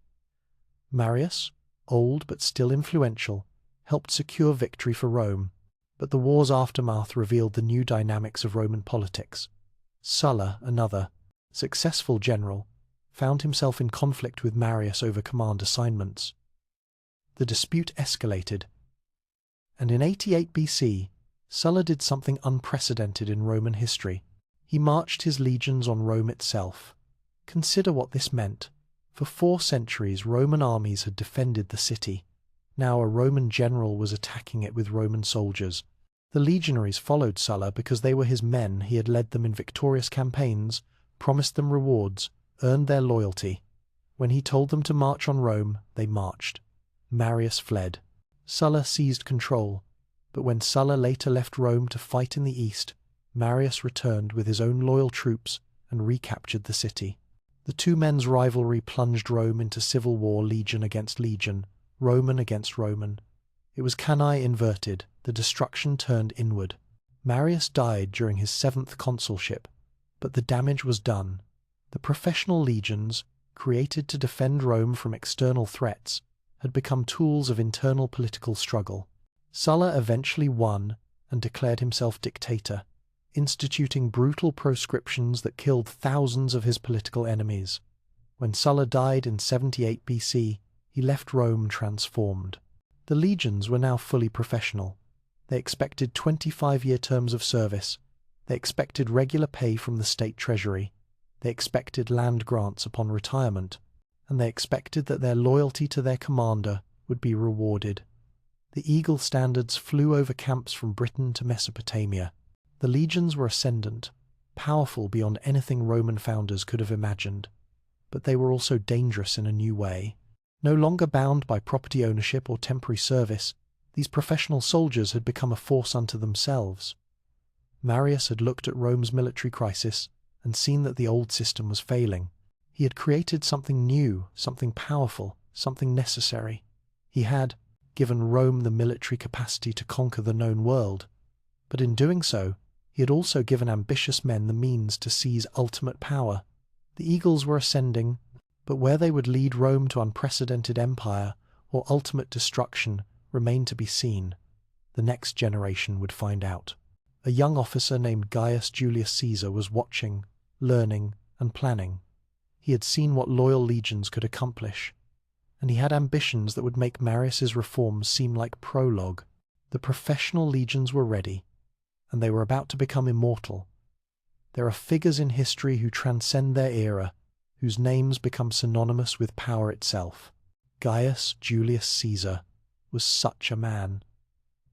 Marius, old but still influential, helped secure victory for Rome, but the war's aftermath revealed the new dynamics of Roman politics. Sulla, another successful general, found himself in conflict with Marius over command assignments. The dispute escalated, and in 88 BC, Sulla did something unprecedented in Roman history. He marched his legions on Rome itself. Consider what this meant. For 4 centuries, Roman armies had defended the city. Now a Roman general was attacking it with Roman soldiers. The legionaries followed Sulla because they were his men. He had led them in victorious campaigns, promised them rewards, earned their loyalty. When he told them to march on Rome, they marched. Marius fled. Sulla seized control, but when Sulla later left Rome to fight in the east, Marius returned with his own loyal troops and recaptured the city. The two men's rivalry plunged Rome into civil war, legion against legion, Roman against Roman. It was canae inverted, the destruction turned inward. Marius died during his 7th consulship, but the damage was done. The professional legions, created to defend Rome from external threats, had become tools of internal political struggle. Sulla eventually won and declared himself dictator, instituting brutal proscriptions that killed thousands of his political enemies. When Sulla died in 78 BC, he left Rome transformed. The legions were now fully professional. They expected 25-year terms of service. They expected regular pay from the state treasury. They expected land grants upon retirement. And they expected that their loyalty to their commander would be rewarded. The eagle standards flew over camps from Britain to Mesopotamia. The legions were ascendant, powerful beyond anything Roman founders could have imagined. But they were also dangerous in a new way. No longer bound by property ownership or temporary service, these professional soldiers had become a force unto themselves. Marius had looked at Rome's military crisis and seen that the old system was failing. He had created something new, something powerful, something necessary. He had given Rome the military capacity to conquer the known world, but in doing so, he had also given ambitious men the means to seize ultimate power. The eagles were ascending, but where they would lead Rome to unprecedented empire or ultimate destruction remained to be seen. The next generation would find out. A young officer named Gaius Julius Caesar was watching, learning, and planning. He had seen what loyal legions could accomplish, and he had ambitions that would make Marius's reforms seem like prologue. The professional legions were ready, and they were about to become immortal. There are figures in history who transcend their era, whose names become synonymous with power itself. Gaius Julius Caesar was such a man.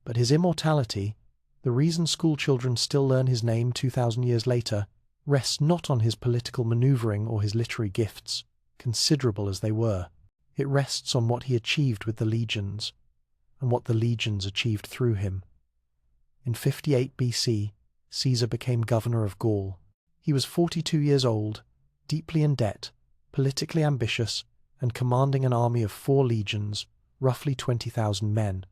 But his immortality, the reason schoolchildren still learn his name 2,000 years later, rests not on his political maneuvering or his literary gifts, considerable as they were. It rests on what he achieved with the legions, and what the legions achieved through him. In 58 BC, Caesar became governor of Gaul. He was 42 years old, deeply in debt, politically ambitious, and commanding an army of 4 legions, roughly 20,000 men.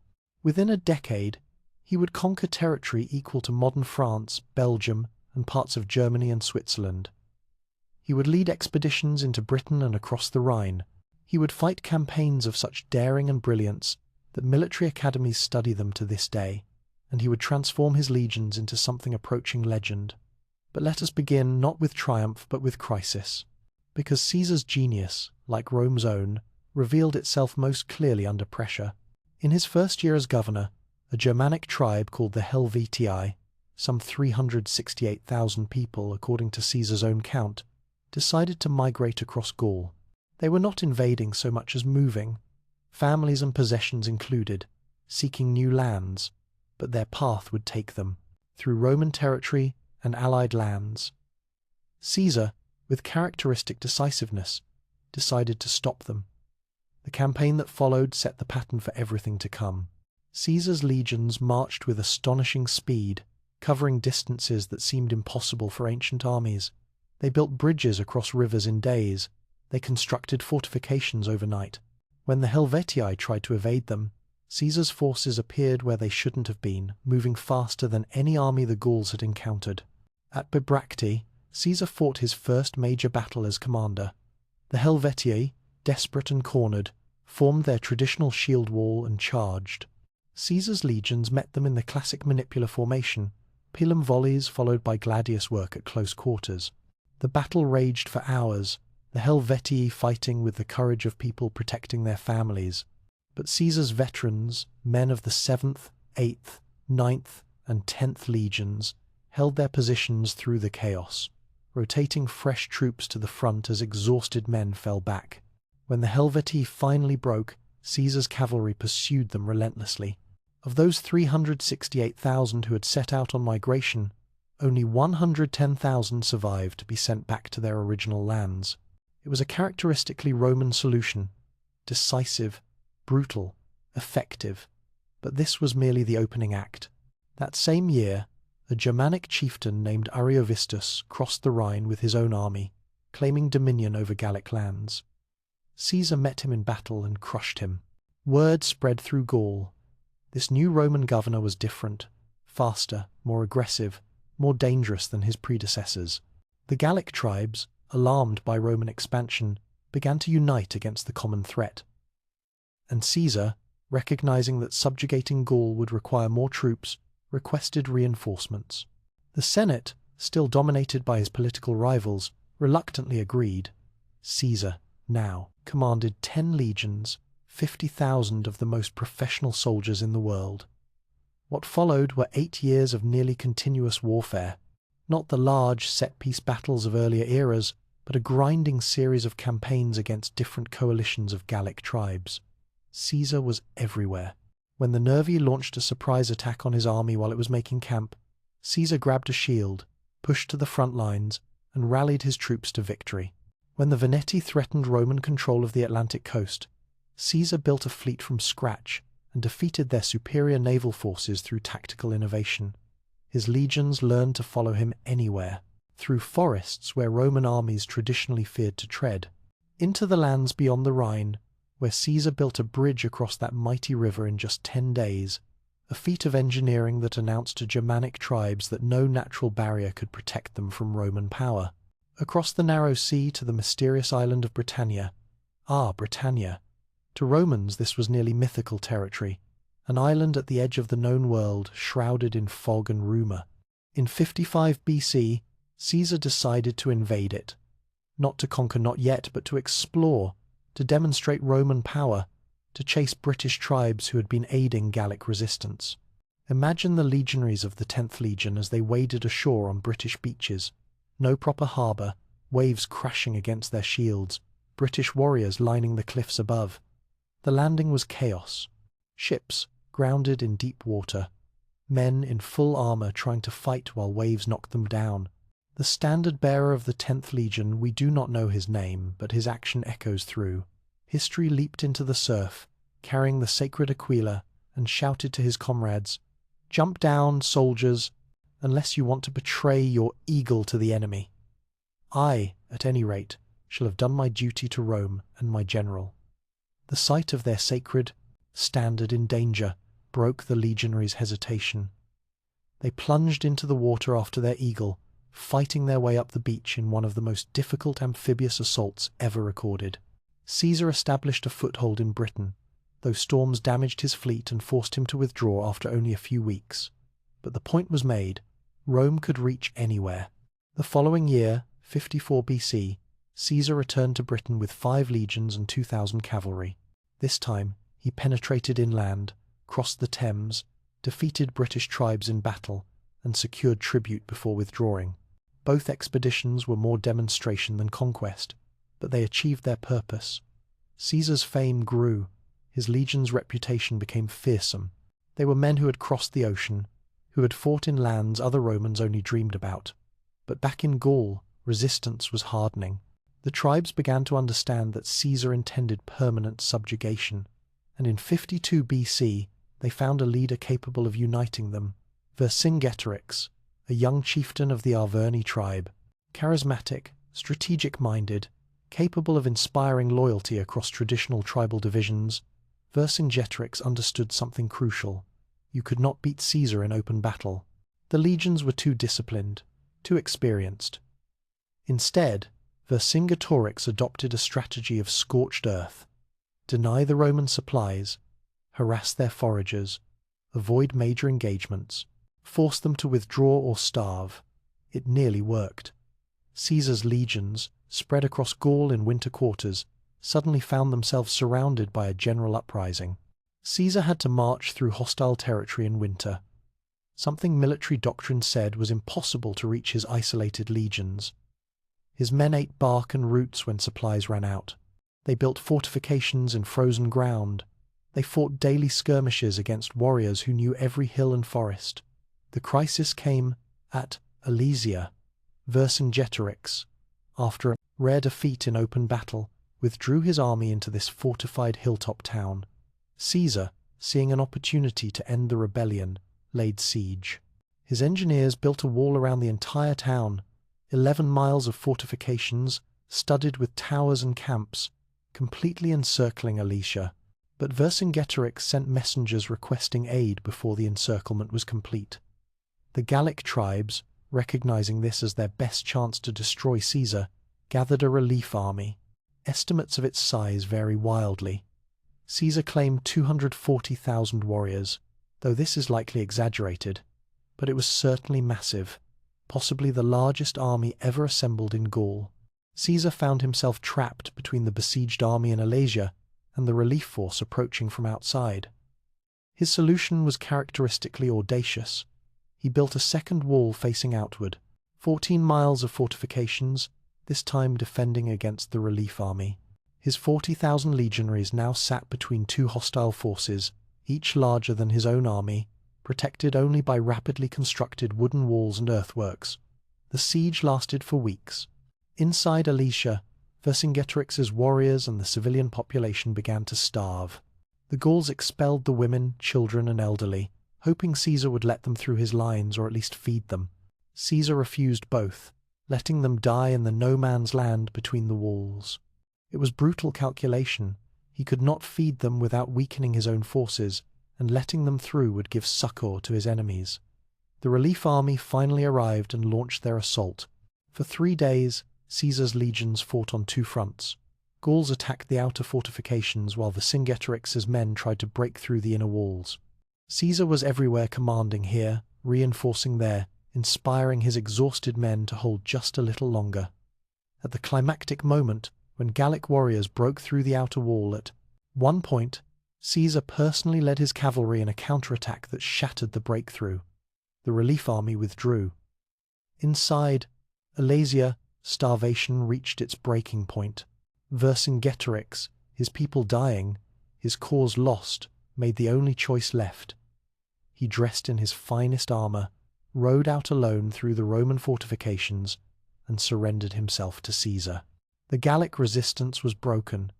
Within a decade, he would conquer territory equal to modern France, Belgium, and parts of Germany and Switzerland. He would lead expeditions into Britain and across the Rhine. He would fight campaigns of such daring and brilliance that military academies study them to this day, and he would transform his legions into something approaching legend. But let us begin not with triumph but with crisis, because Caesar's genius, like Rome's own, revealed itself most clearly under pressure. In his first year as governor, a Germanic tribe called the Helvetii, some 368,000 people according to Caesar's own count, decided to migrate across Gaul. They were not invading so much as moving, families and possessions included, seeking new lands, but their path would take them through Roman territory and allied lands. Caesar, with characteristic decisiveness, decided to stop them. The campaign that followed set the pattern for everything to come. Caesar's legions marched with astonishing speed, covering distances that seemed impossible for ancient armies. They built bridges across rivers in days. They constructed fortifications overnight. When the Helvetii tried to evade them, Caesar's forces appeared where they shouldn't have been, moving faster than any army the Gauls had encountered. At Bibracte, Caesar fought his first major battle as commander. The Helvetii, desperate and cornered, formed their traditional shield wall and charged. Caesar's legions met them in the classic manipular formation, pilum volleys followed by gladius work at close quarters. The battle raged for hours, the Helvetii fighting with the courage of people protecting their families. But Caesar's veterans, men of the 7th, 8th, 9th, and 10th legions, held their positions through the chaos, rotating fresh troops to the front as exhausted men fell back. When the Helvetii finally broke, Caesar's cavalry pursued them relentlessly. Of those 368,000 who had set out on migration, only 110,000 survived to be sent back to their original lands. It was a characteristically Roman solution, decisive, brutal, effective, but this was merely the opening act. That same year, a Germanic chieftain named Ariovistus crossed the Rhine with his own army, claiming dominion over Gallic lands. Caesar met him in battle and crushed him. Word spread through Gaul. This new Roman governor was different, faster, more aggressive, more dangerous than his predecessors. The Gallic tribes, alarmed by Roman expansion, began to unite against the common threat. And Caesar, recognizing that subjugating Gaul would require more troops, requested reinforcements. The Senate, still dominated by his political rivals, reluctantly agreed. Caesar, now, commanded 10 legions, 50,000 of the most professional soldiers in the world. What followed were 8 years of nearly continuous warfare, not the large set-piece battles of earlier eras, but a grinding series of campaigns against different coalitions of Gallic tribes. Caesar was everywhere. When the Nervi launched a surprise attack on his army while it was making camp, Caesar grabbed a shield, pushed to the front lines, and rallied his troops to victory. When the Veneti threatened Roman control of the Atlantic coast, Caesar built a fleet from scratch and defeated their superior naval forces through tactical innovation. His legions learned to follow him anywhere, through forests where Roman armies traditionally feared to tread, into the lands beyond the Rhine, where Caesar built a bridge across that mighty river in just 10 days, a feat of engineering that announced to Germanic tribes that no natural barrier could protect them from Roman power. Across the narrow sea to the mysterious island of Britannia. Britannia. To Romans this was nearly mythical territory, an island at the edge of the known world, shrouded in fog and rumour. In 55 BC, Caesar decided to invade it, not to conquer not yet, but to explore, to demonstrate Roman power, to chase British tribes who had been aiding Gallic resistance. Imagine the legionaries of the 10th Legion as they waded ashore on British beaches. No proper harbour, waves crashing against their shields, British warriors lining the cliffs above. The landing was chaos. Ships grounded in deep water, men in full armour trying to fight while waves knocked them down. The standard-bearer of the 10th Legion, we do not know his name, but his action echoes through. History leaped into the surf, carrying the sacred Aquila, and shouted to his comrades, "Jump down, soldiers, unless you want to betray your eagle to the enemy. I, at any rate, shall have done my duty to Rome and my general." The sight of their sacred standard in danger broke the legionaries' hesitation. They plunged into the water after their eagle, fighting their way up the beach in one of the most difficult amphibious assaults ever recorded. Caesar established a foothold in Britain, though storms damaged his fleet and forced him to withdraw after only a few weeks. But the point was made: Rome could reach anywhere. The following year, 54 BC, Caesar returned to Britain with 5 legions and 2,000 cavalry. This time, he penetrated inland, crossed the Thames, defeated British tribes in battle, and secured tribute before withdrawing. Both expeditions were more demonstration than conquest, but they achieved their purpose. Caesar's fame grew. His legion's reputation became fearsome. They were men who had crossed the ocean, who had fought in lands other Romans only dreamed about. But back in Gaul, resistance was hardening. The tribes began to understand that Caesar intended permanent subjugation, and in 52 BC they found a leader capable of uniting them, Vercingetorix, a young chieftain of the Arverni tribe. Charismatic, strategic-minded, capable of inspiring loyalty across traditional tribal divisions, Vercingetorix understood something crucial. You could not beat Caesar in open battle. The legions were too disciplined, too experienced. Instead, Vercingetorix adopted a strategy of scorched earth: deny the Roman supplies, harass their foragers, avoid major engagements, force them to withdraw or starve. It nearly worked. Caesar's legions, spread across Gaul in winter quarters, suddenly found themselves surrounded by a general uprising. Caesar had to march through hostile territory in winter. Something military doctrine said was impossible to reach his isolated legions. His men ate bark and roots when supplies ran out. They built fortifications in frozen ground. They fought daily skirmishes against warriors who knew every hill and forest. The crisis came at Alesia. Vercingetorix, after a rare defeat in open battle, withdrew his army into this fortified hilltop town. Caesar, seeing an opportunity to end the rebellion, laid siege. His engineers built a wall around the entire town, 11 miles of fortifications, studded with towers and camps, completely encircling Alesia. But Vercingetorix sent messengers requesting aid before the encirclement was complete. The Gallic tribes, recognizing this as their best chance to destroy Caesar, gathered a relief army. Estimates of its size vary wildly. Caesar claimed 240,000 warriors, though this is likely exaggerated, but it was certainly massive, possibly the largest army ever assembled in Gaul. Caesar found himself trapped between the besieged army in Alesia and the relief force approaching from outside. His solution was characteristically audacious. He built a second wall facing outward, 14 miles of fortifications, this time defending against the relief army. His 40,000 legionaries now sat between two hostile forces, each larger than his own army, protected only by rapidly constructed wooden walls and earthworks. The siege lasted for weeks. Inside Alesia, Vercingetorix's warriors and the civilian population began to starve. The Gauls expelled the women, children, and elderly, hoping Caesar would let them through his lines or at least feed them. Caesar refused both, letting them die in the no-man's land between the walls. It was brutal calculation. He could not feed them without weakening his own forces, and letting them through would give succor to his enemies. The relief army finally arrived and launched their assault. For 3 days, Caesar's legions fought on 2 fronts. Gauls attacked the outer fortifications while Vercingetorix's men tried to break through the inner walls. Caesar was everywhere, commanding here, reinforcing there, inspiring his exhausted men to hold just a little longer. At the climactic moment, when Gallic warriors broke through the outer wall at one point, Caesar personally led his cavalry in a counterattack that shattered the breakthrough. The relief army withdrew. Inside Alesia, starvation reached its breaking point. Vercingetorix, his people dying, his cause lost, made the only choice left. He dressed in his finest armor, rode out alone through the Roman fortifications, and surrendered himself to Caesar. The Gallic resistance was broken.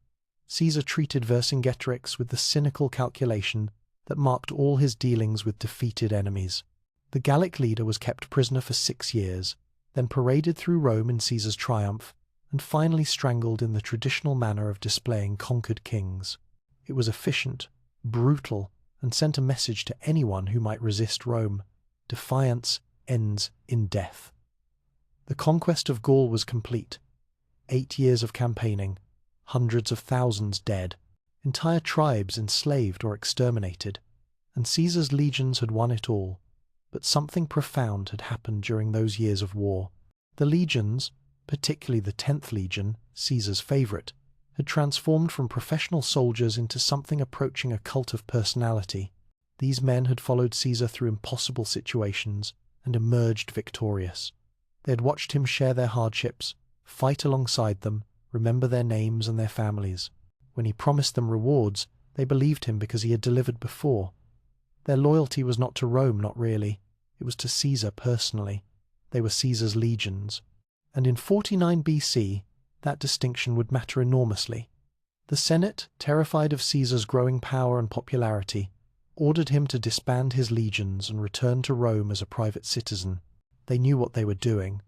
Caesar treated Vercingetorix with the cynical calculation that marked all his dealings with defeated enemies. The Gallic leader was kept prisoner for 6 years, then paraded through Rome in Caesar's triumph, and finally strangled in the traditional manner of displaying conquered kings. It was efficient, brutal, and sent a message to anyone who might resist Rome. Defiance ends in death. The conquest of Gaul was complete. 8 years of campaigning, hundreds of thousands dead, entire tribes enslaved or exterminated, and Caesar's legions had won it all. But something profound had happened during those years of war. The legions, particularly the 10th Legion, Caesar's favourite, had transformed from professional soldiers into something approaching a cult of personality. These men had followed Caesar through impossible situations and emerged victorious. They had watched him share their hardships, fight alongside them, remember their names and their families. When he promised them rewards, they believed him because he had delivered before. Their loyalty was not to Rome, not really. It was to Caesar personally. They were Caesar's legions. And in 49 BC, that distinction would matter enormously. The Senate, terrified of Caesar's growing power and popularity, ordered him to disband his legions and return to Rome as a private citizen. They knew what they were doing.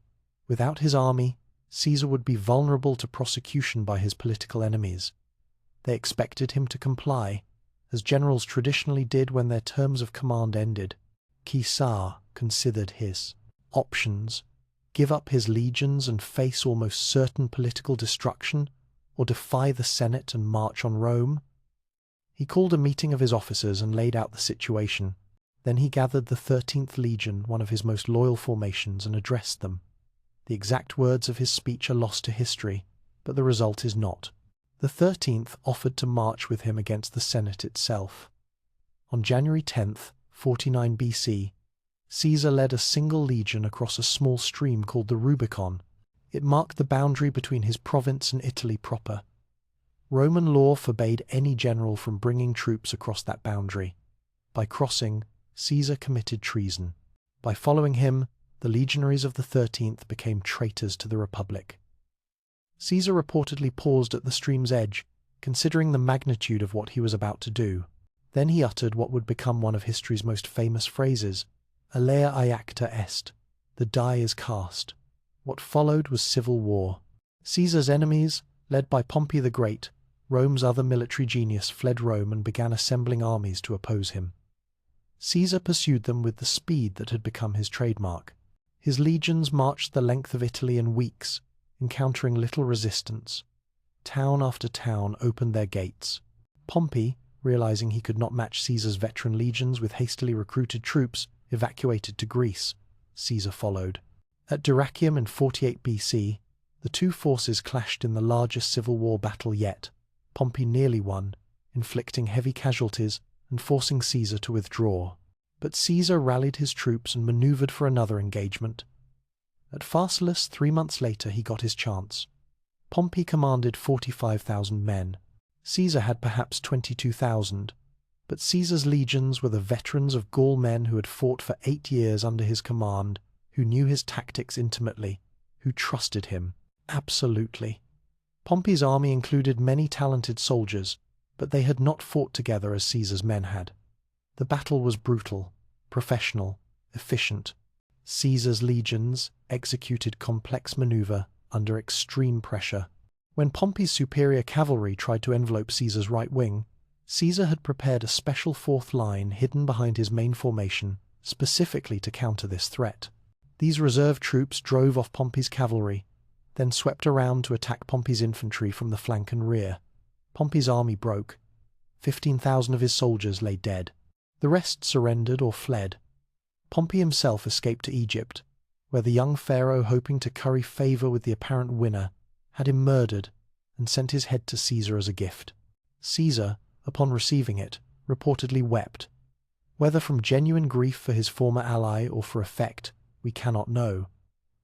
Without his army, Caesar would be vulnerable to prosecution by his political enemies. They expected him to comply, as generals traditionally did when their terms of command ended. Caesar considered his options: give up his legions and face almost certain political destruction, or defy the Senate and march on Rome. He called a meeting of his officers and laid out the situation. Then he gathered the 13th Legion, one of his most loyal formations, and addressed them. The exact words of his speech are lost to history, but the result is not. The 13th offered to march with him against the Senate itself. On January 10th, 49 BC, Caesar led a single legion across a small stream called the Rubicon. It marked the boundary between his province and Italy proper. Roman law forbade any general from bringing troops across that boundary. By crossing, Caesar committed treason. By following him, the legionaries of the 13th became traitors to the Republic. Caesar reportedly paused at the stream's edge, considering the magnitude of what he was about to do. Then he uttered what would become one of history's most famous phrases: "Alea iacta est," the die is cast. What followed was civil war. Caesar's enemies, led by Pompey the Great, Rome's other military genius, fled Rome and began assembling armies to oppose him. Caesar pursued them with the speed that had become his trademark. His legions marched the length of Italy in weeks, encountering little resistance. Town after town opened their gates. Pompey, realizing he could not match Caesar's veteran legions with hastily recruited troops, evacuated to Greece. Caesar followed. At Dyrrhachium in 48 BC, the two forces clashed in the largest civil war battle yet. Pompey nearly won, inflicting heavy casualties and forcing Caesar to withdraw. But Caesar rallied his troops and maneuvered for another engagement. At Pharsalus, 3 months later, he got his chance. Pompey commanded 45,000 men. Caesar had perhaps 22,000, but Caesar's legions were the veterans of Gaul men who had fought for 8 years under his command, who knew his tactics intimately, who trusted him absolutely. Pompey's army included many talented soldiers, but they had not fought together as Caesar's men had. The battle was brutal, professional, efficient. Caesar's legions executed complex maneuver under extreme pressure. When Pompey's superior cavalry tried to envelope Caesar's right wing, Caesar had prepared a special fourth line hidden behind his main formation, specifically to counter this threat. These reserve troops drove off Pompey's cavalry, then swept around to attack Pompey's infantry from the flank and rear. Pompey's army broke. 15,000 of his soldiers lay dead. The rest surrendered or fled. Pompey himself escaped to Egypt, where the young pharaoh, hoping to curry favor with the apparent winner, had him murdered and sent his head to Caesar as a gift. Caesar, upon receiving it, reportedly wept. Whether from genuine grief for his former ally or for effect, we cannot know,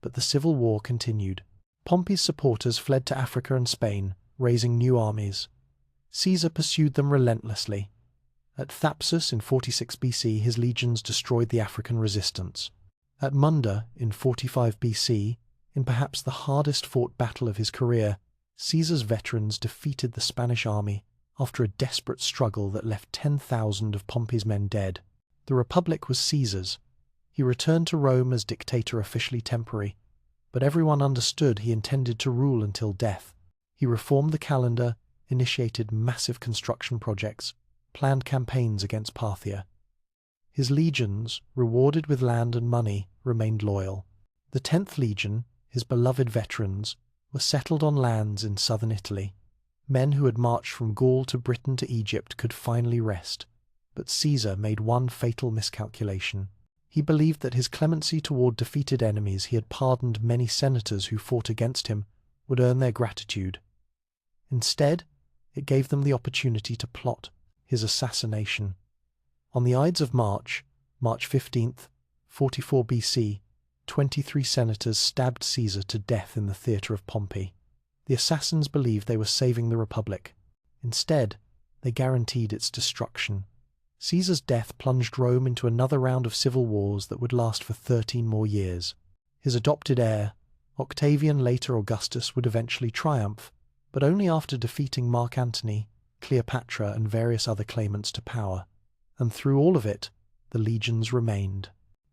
but the civil war continued. Pompey's supporters fled to Africa and Spain, raising new armies. Caesar pursued them relentlessly. At Thapsus in 46 BC, his legions destroyed the African resistance. At Munda in 45 BC, in perhaps the hardest fought battle of his career, Caesar's veterans defeated the Spanish army after a desperate struggle that left 10,000 of Pompey's men dead. The Republic was Caesar's. He returned to Rome as dictator, officially temporary, but everyone understood he intended to rule until death. He reformed the calendar, initiated massive construction projects, planned campaigns against Parthia. His legions, rewarded with land and money, remained loyal. The 10th Legion, his beloved veterans, were settled on lands in southern Italy. Men who had marched from Gaul to Britain to Egypt could finally rest. But Caesar made one fatal miscalculation. He believed that his clemency toward defeated enemies he had pardoned many senators who fought against him would earn their gratitude. Instead, it gave them the opportunity to plot his assassination. On the Ides of March, March 15th, 44 BC, 23 senators stabbed Caesar to death in the theatre of Pompey. The assassins believed they were saving the Republic. Instead, they guaranteed its destruction. Caesar's death plunged Rome into another round of civil wars that would last for 13 more years. His adopted heir, Octavian, later Augustus, would eventually triumph, but only after defeating Mark Antony, Cleopatra, and various other claimants to power. And through all of it, the legions remained.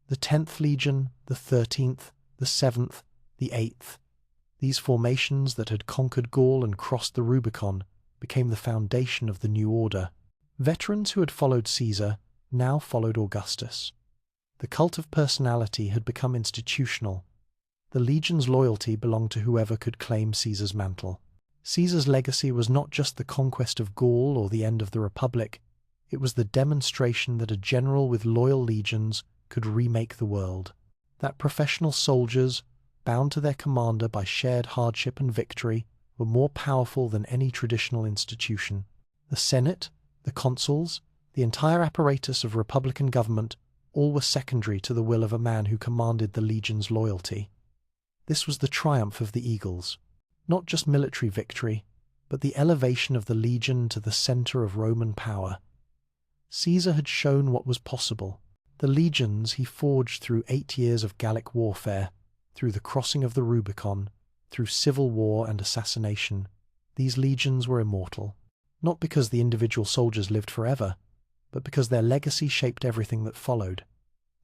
The 10th Legion, the 13th, the 7th, the 8th. These formations that had conquered Gaul and crossed the Rubicon became the foundation of the new order. Veterans who had followed Caesar now followed Augustus. The cult of personality had become institutional. The legion's loyalty belonged to whoever could claim Caesar's mantle. Caesar's legacy was not just the conquest of Gaul or the end of the Republic, it was the demonstration that a general with loyal legions could remake the world. That professional soldiers, bound to their commander by shared hardship and victory, were more powerful than any traditional institution. The Senate, the consuls, the entire apparatus of republican government, all were secondary to the will of a man who commanded the legion's loyalty. This was the triumph of the eagles. Not just military victory, but the elevation of the legion to the center of Roman power. Caesar had shown what was possible. The legions he forged through 8 years of Gallic warfare, through the crossing of the Rubicon, through civil war and assassination. These legions were immortal, not because the individual soldiers lived forever, but because their legacy shaped everything that followed.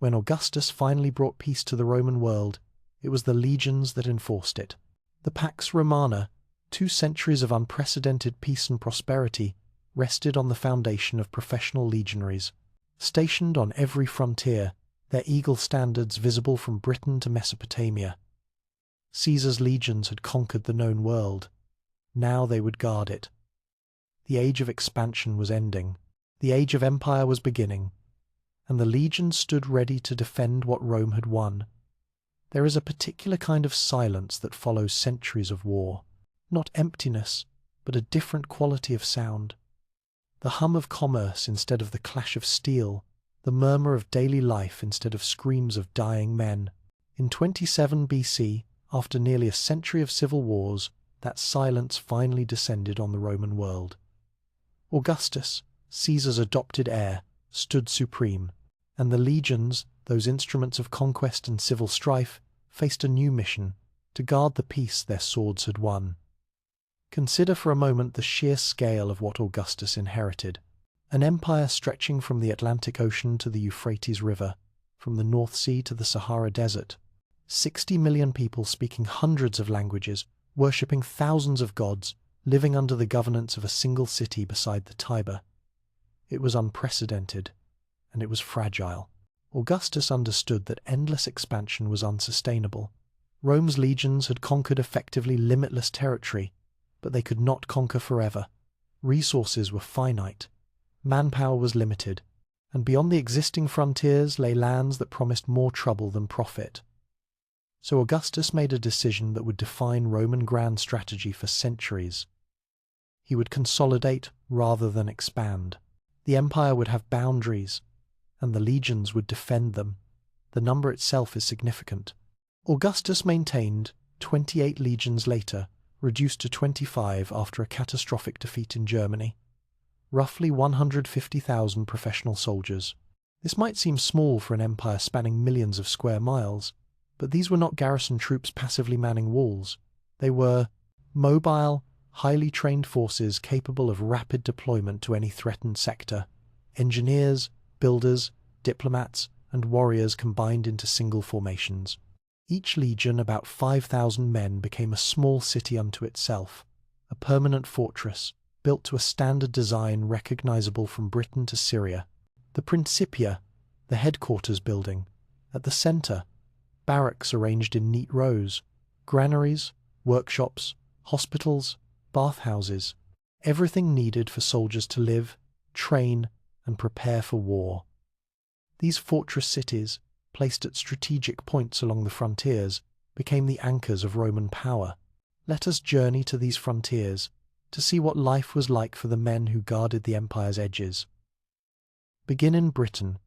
When Augustus finally brought peace to the Roman world, it was the legions that enforced it. The Pax Romana, 2 centuries of unprecedented peace and prosperity, rested on the foundation of professional legionaries. Stationed on every frontier, their eagle standards visible from Britain to Mesopotamia. Caesar's legions had conquered the known world. Now they would guard it. The age of expansion was ending. The age of empire was beginning. And the legions stood ready to defend what Rome had won. There is a particular kind of silence that follows centuries of war. Not emptiness, but a different quality of sound. The hum of commerce instead of the clash of steel, the murmur of daily life instead of screams of dying men. In 27 BC, after nearly a century of civil wars, that silence finally descended on the Roman world. Augustus, Caesar's adopted heir, stood supreme, and the legions, those instruments of conquest and civil strife, faced a new mission, to guard the peace their swords had won. Consider for a moment the sheer scale of what Augustus inherited. An empire stretching from the Atlantic Ocean to the Euphrates River, from the North Sea to the Sahara Desert. 60 million people speaking hundreds of languages, worshipping thousands of gods, living under the governance of a single city beside the Tiber. It was unprecedented, and it was fragile. Augustus understood that endless expansion was unsustainable. Rome's legions had conquered effectively limitless territory, but they could not conquer forever. Resources were finite. Manpower was limited, and beyond the existing frontiers lay lands that promised more trouble than profit. So Augustus made a decision that would define Roman grand strategy for centuries. He would consolidate rather than expand. The empire would have boundaries, and the legions would defend them. The number itself is significant. Augustus maintained, 28 legions later, reduced to 25 after a catastrophic defeat in Germany. Roughly 150,000 professional soldiers. This might seem small for an empire spanning millions of square miles, but these were not garrison troops passively manning walls. They were mobile, highly trained forces capable of rapid deployment to any threatened sector. Engineers, builders, diplomats, and warriors combined into single formations. Each legion, about 5,000 men, became a small city unto itself, a permanent fortress, built to a standard design recognizable from Britain to Syria. The Principia, the headquarters building. At the center, barracks arranged in neat rows, granaries, workshops, hospitals, bathhouses, everything needed for soldiers to live, train, and prepare for war. These fortress cities, placed at strategic points along the frontiers, became the anchors of Roman power. Let us journey to these frontiers to see what life was like for the men who guarded the empire's edges. Begin in Britain,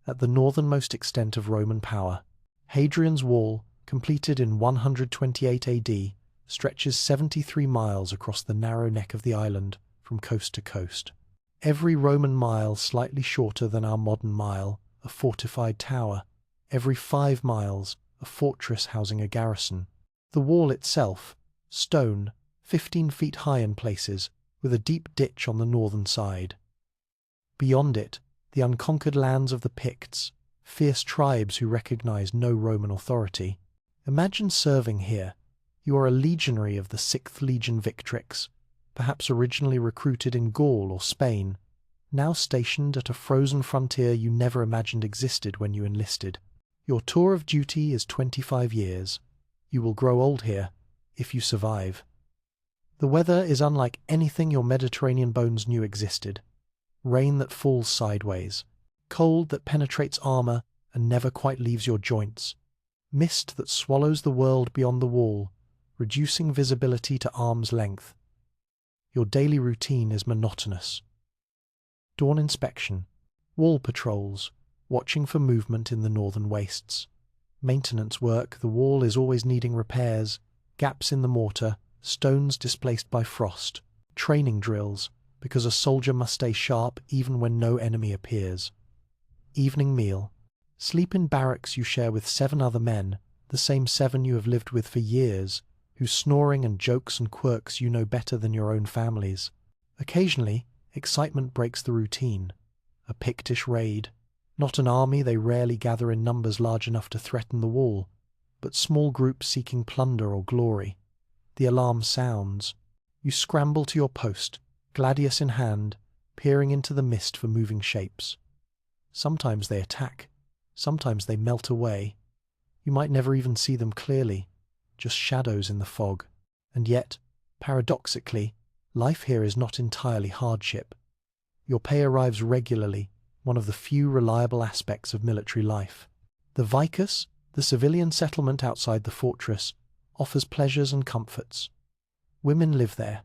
at the northernmost extent of Roman power. Hadrian's Wall, completed in 128 AD, stretches 73 miles across the narrow neck of the island from coast to coast. Every Roman mile slightly shorter than our modern mile, a fortified tower. Every 5 miles, a fortress housing a garrison. The wall itself, stone, 15 feet high in places, with a deep ditch on the northern side. Beyond it, the unconquered lands of the Picts, fierce tribes who recognized no Roman authority. Imagine serving here. You are a legionary of the 6th Legion Victrix, perhaps originally recruited in Gaul or Spain, now stationed at a frozen frontier you never imagined existed when you enlisted. Your tour of duty is 25 years. You will grow old here, if you survive. The weather is unlike anything your Mediterranean bones knew existed. Rain that falls sideways, cold that penetrates armor and never quite leaves your joints, mist that swallows the world beyond the wall, reducing visibility to arm's length. Your daily routine is monotonous. Dawn inspection, wall patrols, watching for movement in the northern wastes. Maintenance work, the wall is always needing repairs, gaps in the mortar, stones displaced by frost. Training drills, because a soldier must stay sharp even when no enemy appears. Evening meal. Sleep in barracks you share with 7 other men, the same 7 you have lived with for years, whose snoring and jokes and quirks you know better than your own families. Occasionally, excitement breaks the routine. A Pictish raid. Not an army, they rarely gather in numbers large enough to threaten the wall, but small groups seeking plunder or glory. The alarm sounds. You scramble to your post, gladius in hand, peering into the mist for moving shapes. Sometimes they attack, sometimes they melt away. You might never even see them clearly, just shadows in the fog. And yet, paradoxically, life here is not entirely hardship. Your pay arrives regularly, one of the few reliable aspects of military life. The Vicus, the civilian settlement outside the fortress, offers pleasures and comforts. Women live there,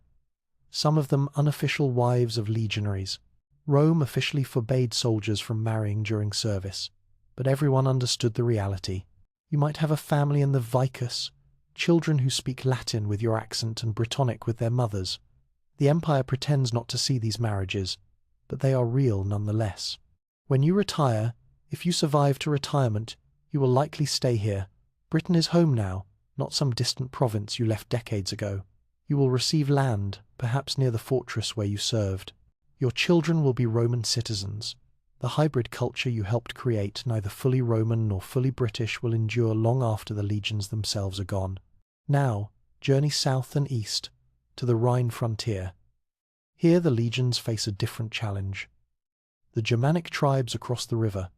some of them unofficial wives of legionaries. Rome officially forbade soldiers from marrying during service, but everyone understood the reality. You might have a family in the Vicus, children who speak Latin with your accent and Brittonic with their mothers. The empire pretends not to see these marriages, but they are real nonetheless. When you retire, if you survive to retirement, you will likely stay here. Britain is home now, not some distant province you left decades ago. You will receive land, perhaps near the fortress where you served. Your children will be Roman citizens. The hybrid culture you helped create, neither fully Roman nor fully British, will endure long after the legions themselves are gone. Now, journey south and east, to the Rhine frontier. Here the legions face a different challenge. The Germanic tribes across the river.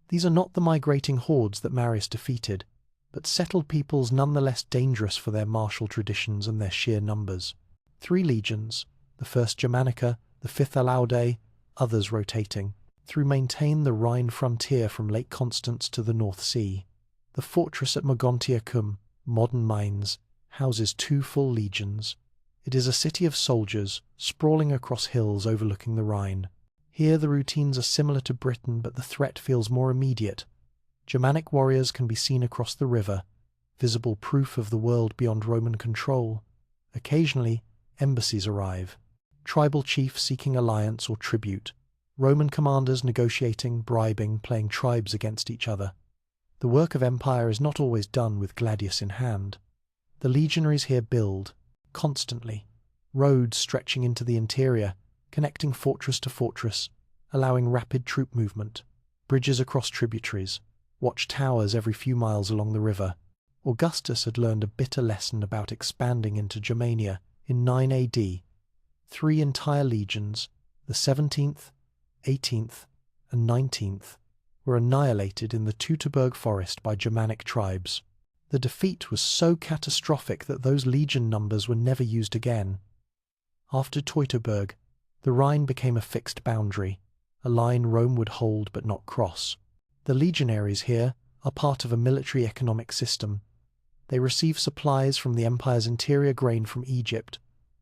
These are not the migrating hordes that Marius defeated, but settled peoples nonetheless dangerous for their martial traditions and their sheer numbers. 3 legions, the 1st Germanica, the 5th Alaudae, others rotating, through maintain the Rhine frontier from Lake Constance to the North Sea. The fortress at Mogontiacum, modern Mainz, houses 2 full legions. It is a city of soldiers, sprawling across hills overlooking the Rhine. Here the routines are similar to Britain, but the threat feels more immediate. Germanic warriors can be seen across the river, visible proof of the world beyond Roman control. Occasionally, embassies arrive. Tribal chiefs seeking alliance or tribute. Roman commanders negotiating, bribing, playing tribes against each other. The work of empire is not always done with gladius in hand. The legionaries here build, constantly, roads stretching into the interior, connecting fortress to fortress, allowing rapid troop movement, bridges across tributaries, watchtowers every few miles along the river. Augustus had learned a bitter lesson about expanding into Germania in 9 AD. 3 entire legions, the 17th, 18th, and 19th, were annihilated in the Teutoburg forest by Germanic tribes. The defeat was so catastrophic that those legion numbers were never used again. After Teutoburg, the Rhine became a fixed boundary, a line Rome would hold but not cross. The legionaries here are part of a military economic system. They receive supplies from the empire's interior, grain from Egypt,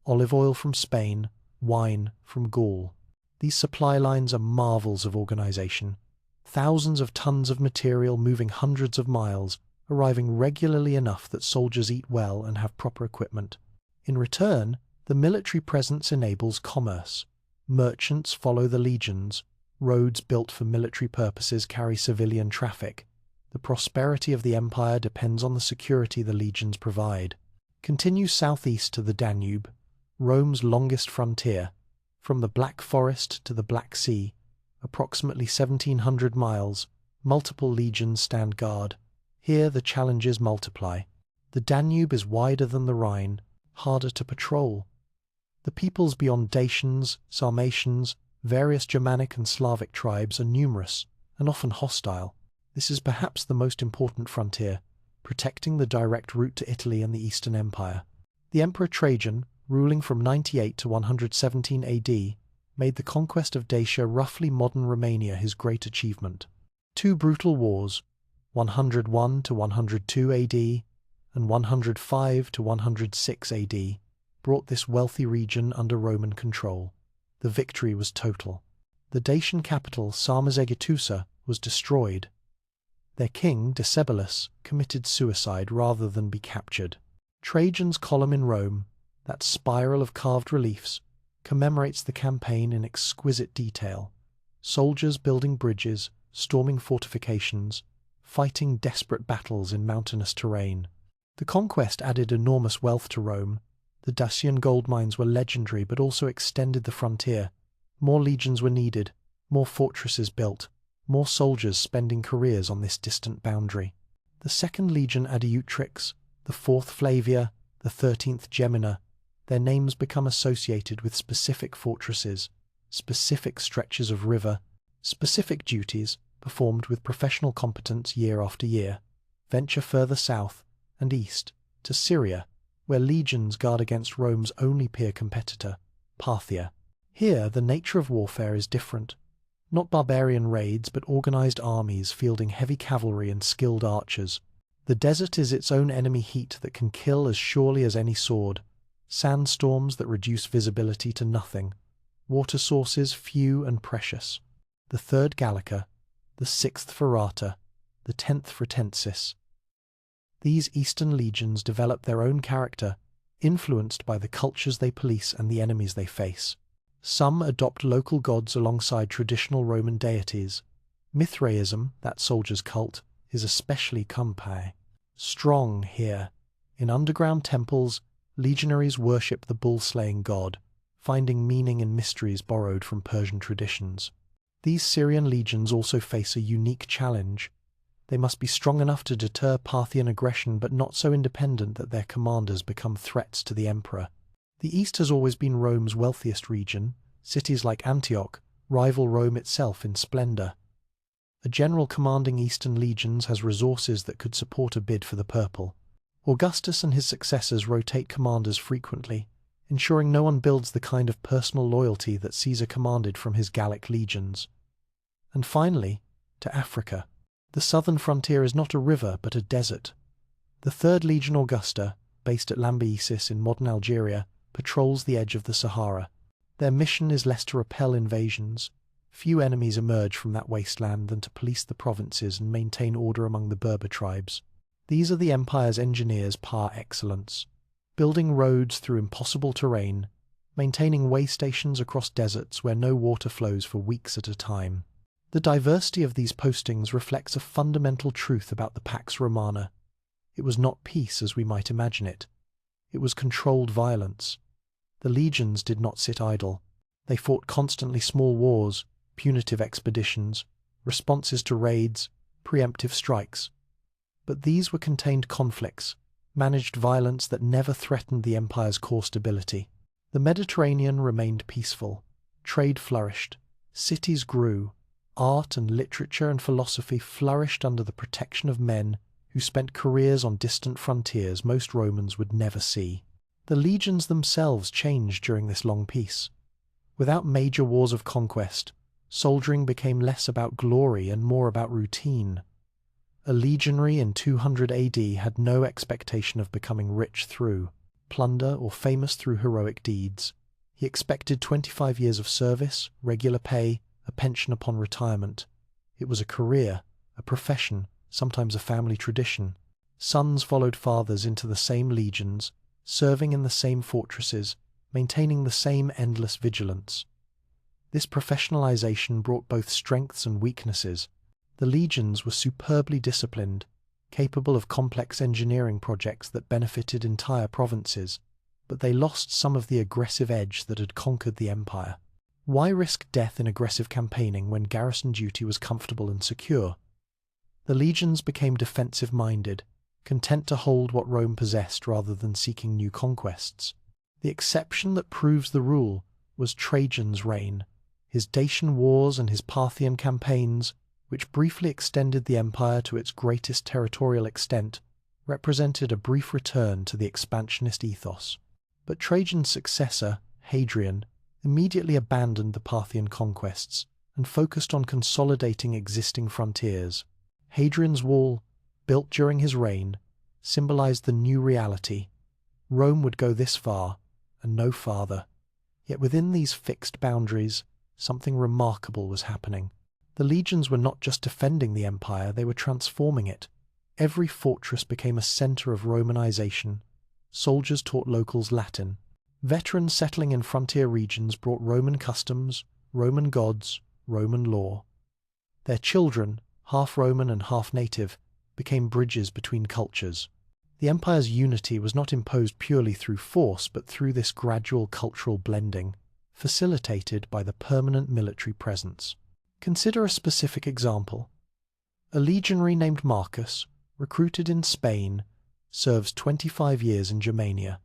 olive oil from Spain, wine from Gaul. These supply lines are marvels of organization. Thousands of tons of material moving hundreds of miles, arriving regularly enough that soldiers eat well and have proper equipment. In return, the military presence enables commerce. Merchants follow the legions. Roads built for military purposes carry civilian traffic. The prosperity of the empire depends on the security the legions provide. Continue southeast to the Danube, Rome's longest frontier, from the Black Forest to the Black Sea, approximately 1,700 miles, multiple legions stand guard. Here the challenges multiply. The Danube is wider than the Rhine, harder to patrol. The peoples beyond Dacians, Sarmatians, various Germanic and Slavic tribes are numerous and often hostile. This is perhaps the most important frontier, protecting the direct route to Italy and the Eastern Empire. The Emperor Trajan, ruling from 98 to 117 AD, made the conquest of Dacia, roughly modern Romania, his great achievement. 2 brutal wars, 101 to 102 AD and 105 to 106 AD, brought this wealthy region under Roman control. The victory was total. The Dacian capital, Sarmizegetusa, was destroyed. Their king, Decebalus, committed suicide rather than be captured. Trajan's column in Rome, that spiral of carved reliefs, commemorates the campaign in exquisite detail. Soldiers building bridges, storming fortifications, fighting desperate battles in mountainous terrain. The conquest added enormous wealth to Rome. The Dacian gold mines were legendary but also extended the frontier. More legions were needed, more fortresses built, more soldiers spending careers on this distant boundary. The 2nd Legion Adiutrix, the 4th Flavia, the 13th Gemina, their names become associated with specific fortresses, specific stretches of river, specific duties performed with professional competence year after year. Venture further south and east to Syria, where legions guard against Rome's only peer competitor, Parthia. Here the nature of warfare is different. Not barbarian raids, but organized armies fielding heavy cavalry and skilled archers. The desert is its own enemy heat that can kill as surely as any sword. Sandstorms that reduce visibility to nothing. Water sources few and precious. The 3rd Gallica, the 6th Ferrata, the 10th Fretensis. These eastern legions develop their own character, influenced by the cultures they police and the enemies they face. Some adopt local gods alongside traditional Roman deities. Mithraism, that soldier's cult, is especially strong here. In underground temples, legionaries worship the bull-slaying god, finding meaning in mysteries borrowed from Persian traditions. These Syrian legions also face a unique challenge. They must be strong enough to deter Parthian aggression, but not so independent that their commanders become threats to the emperor. The East has always been Rome's wealthiest region. Cities like Antioch rival Rome itself in splendor. A general commanding Eastern legions has resources that could support a bid for the purple. Augustus and his successors rotate commanders frequently, ensuring no one builds the kind of personal loyalty that Caesar commanded from his Gallic legions. And finally, to Africa. The southern frontier is not a river but a desert. The 3rd Legion Augusta, based at Lambaesis in modern Algeria, patrols the edge of the Sahara. Their mission is less to repel invasions. Few enemies emerge from that wasteland than to police the provinces and maintain order among the Berber tribes. These are the empire's engineers par excellence, building roads through impossible terrain, maintaining way stations across deserts where no water flows for weeks at a time. The diversity of these postings reflects a fundamental truth about the Pax Romana. It was not peace as we might imagine it. It was controlled violence. The legions did not sit idle. They fought constantly small wars, punitive expeditions, responses to raids, preemptive strikes. But these were contained conflicts, managed violence that never threatened the empire's core stability. The Mediterranean remained peaceful. Trade flourished. Cities grew. Art and literature and philosophy flourished under the protection of men who spent careers on distant frontiers most Romans would never see. The legions themselves changed during this long peace. Without major wars of conquest, soldiering became less about glory and more about routine. A legionary in 200 AD had no expectation of becoming rich through plunder or famous through heroic deeds. He expected 25 years of service, regular pay, a pension upon retirement. It was a career, a profession, sometimes a family tradition. Sons followed fathers into the same legions, serving in the same fortresses, maintaining the same endless vigilance. This professionalization brought both strengths and weaknesses. The legions were superbly disciplined, capable of complex engineering projects that benefited entire provinces, but they lost some of the aggressive edge that had conquered the empire. Why risk death in aggressive campaigning when garrison duty was comfortable and secure? The legions became defensive-minded, content to hold what Rome possessed rather than seeking new conquests. The exception that proves the rule was Trajan's reign. His Dacian wars and his Parthian campaigns, which briefly extended the empire to its greatest territorial extent, represented a brief return to the expansionist ethos. But Trajan's successor, Hadrian, immediately abandoned the Parthian conquests and focused on consolidating existing frontiers. Hadrian's wall, built during his reign, symbolized the new reality. Rome would go this far and no farther. Yet within these fixed boundaries, something remarkable was happening. The legions were not just defending the empire, they were transforming it. Every fortress became a center of Romanization. Soldiers taught locals Latin. Veterans settling in frontier regions brought Roman customs, Roman gods, Roman law. Their children, half Roman and half native, became bridges between cultures. The empire's unity was not imposed purely through force, but through this gradual cultural blending, facilitated by the permanent military presence. Consider a specific example. A legionary named Marcus, recruited in Spain, serves 25 years in Germania.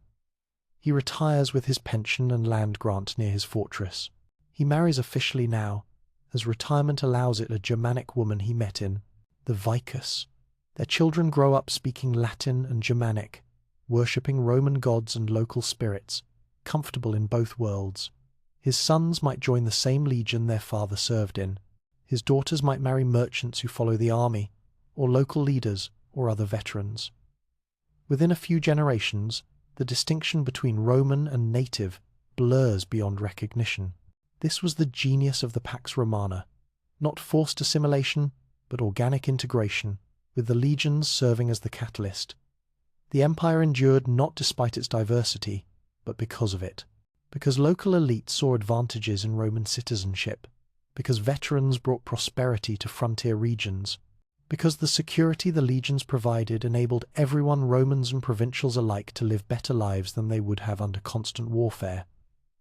He retires with his pension and land grant near his fortress. He marries officially now, as retirement allows it, a Germanic woman he met in, the Vicus. Their children grow up speaking Latin and Germanic, worshipping Roman gods and local spirits, comfortable in both worlds. His sons might join the same legion their father served in. His daughters might marry merchants who follow the army, or local leaders, or other veterans. Within a few generations, the distinction between Roman and native blurs beyond recognition. This was the genius of the Pax Romana, not forced assimilation, but organic integration, with the legions serving as the catalyst. The empire endured not despite its diversity, but because of it. Because local elites saw advantages in Roman citizenship, because veterans brought prosperity to frontier regions, because the security the legions provided enabled everyone, Romans and provincials alike, to live better lives than they would have under constant warfare.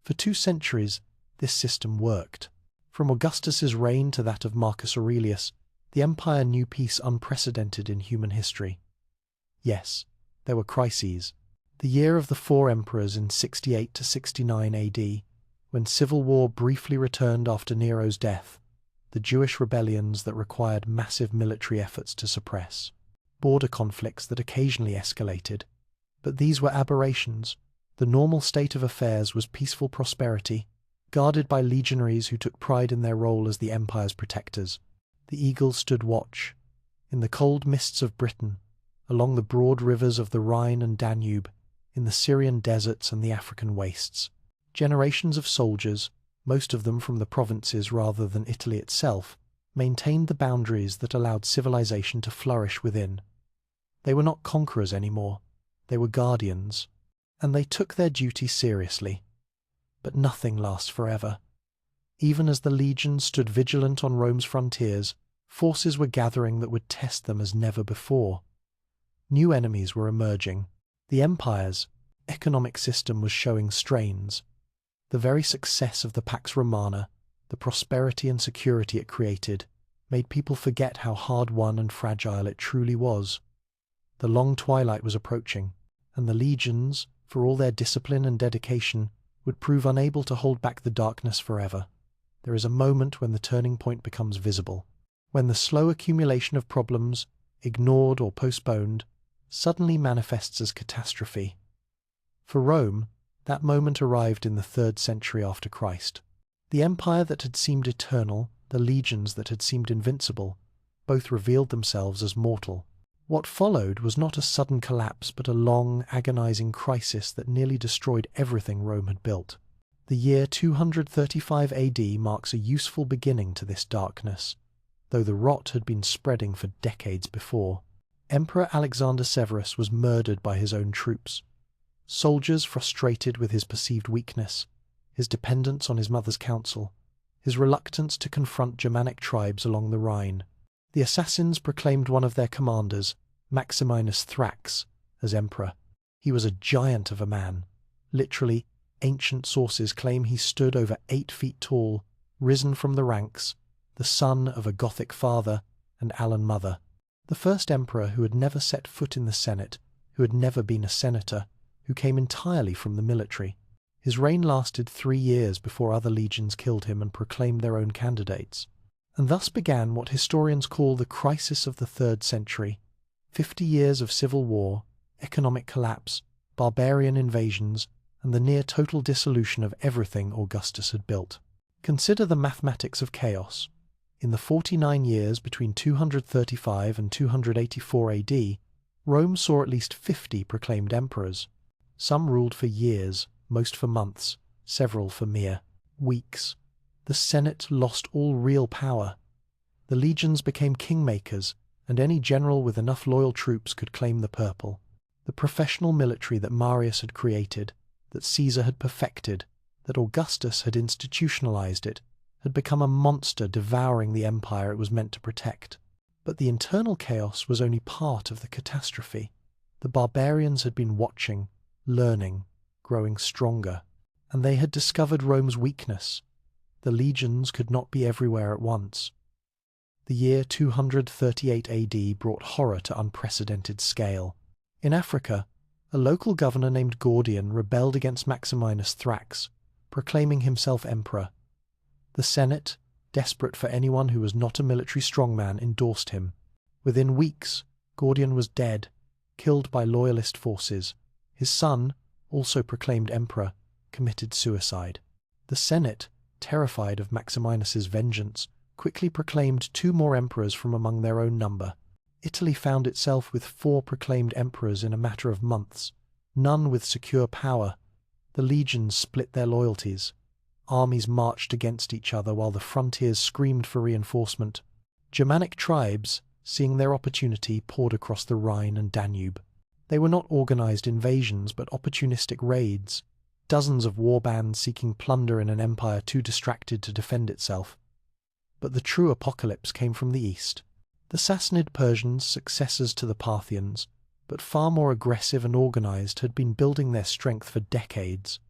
For 2 centuries, this system worked. From Augustus's reign to that of Marcus Aurelius, the empire knew peace unprecedented in human history. Yes, there were crises. The year of the 4 emperors in 68 to 69 AD, when civil war briefly returned after Nero's death, the Jewish rebellions that required massive military efforts to suppress, border conflicts that occasionally escalated. But these were aberrations. The normal state of affairs was peaceful prosperity, guarded by legionaries who took pride in their role as the empire's protectors. The eagles stood watch. In the cold mists of Britain, along the broad rivers of the Rhine and Danube, in the Syrian deserts and the African wastes, generations of soldiers, most of them from the provinces rather than Italy itself, maintained the boundaries that allowed civilization to flourish within. They were not conquerors anymore, they were guardians, and they took their duty seriously. But nothing lasts forever. Even as the legions stood vigilant on Rome's frontiers, forces were gathering that would test them as never before. New enemies were emerging. The empires, economic system was showing strains. The very success of the Pax Romana, the prosperity and security it created, made people forget how hard-won and fragile it truly was. The long twilight was approaching, and the legions, for all their discipline and dedication, would prove unable to hold back the darkness forever. There is a moment when the turning point becomes visible, when the slow accumulation of problems, ignored or postponed, suddenly manifests as catastrophe. For Rome, that moment arrived in the 3rd century after Christ. The empire that had seemed eternal, the legions that had seemed invincible, both revealed themselves as mortal. What followed was not a sudden collapse, but a long, agonizing crisis that nearly destroyed everything Rome had built. The year 235 AD marks a useful beginning to this darkness, though the rot had been spreading for decades before. Emperor Alexander Severus was murdered by his own troops. Soldiers frustrated with his perceived weakness, his dependence on his mother's counsel, his reluctance to confront Germanic tribes along the Rhine. The assassins proclaimed one of their commanders, Maximinus Thrax, as emperor. He was a giant of a man. Literally, ancient sources claim he stood over 8 feet tall, risen from the ranks, the son of a Gothic father and Allan mother. The first emperor who had never set foot in the Senate, who had never been a senator, who came entirely from the military. His reign lasted 3 years before other legions killed him and proclaimed their own candidates. And thus began what historians call the crisis of the 3rd century. 50 years of civil war, economic collapse, barbarian invasions, and the near-total dissolution of everything Augustus had built. Consider the mathematics of chaos. In the 49 years between 235 and 284 AD, Rome saw at least 50 proclaimed emperors. Some ruled for years, most for months, several for mere weeks. The Senate lost all real power. The legions became kingmakers, and any general with enough loyal troops could claim the purple. The professional military that Marius had created, that Caesar had perfected, that Augustus had institutionalized it, had become a monster devouring the empire it was meant to protect. But the internal chaos was only part of the catastrophe. The barbarians had been watching, learning, growing stronger, and they had discovered Rome's weakness. The legions could not be everywhere at once. The year 238 AD brought horror to unprecedented scale. In Africa, a local governor named Gordian rebelled against Maximinus Thrax, proclaiming himself emperor. The Senate, desperate for anyone who was not a military strongman, endorsed him. Within weeks, Gordian was dead, killed by loyalist forces. His son, also proclaimed emperor, committed suicide. The Senate, terrified of Maximinus's vengeance, quickly proclaimed 2 more emperors from among their own number. Italy found itself with 4 proclaimed emperors in a matter of months, none with secure power. The legions split their loyalties. Armies marched against each other while the frontiers screamed for reinforcement. Germanic tribes, seeing their opportunity, poured across the Rhine and Danube. They were not organized invasions but opportunistic raids, dozens of war bands seeking plunder in an empire too distracted to defend itself. But the true apocalypse came from the east. The Sassanid Persians, successors to the Parthians, but far more aggressive and organized, had been building their strength for decades.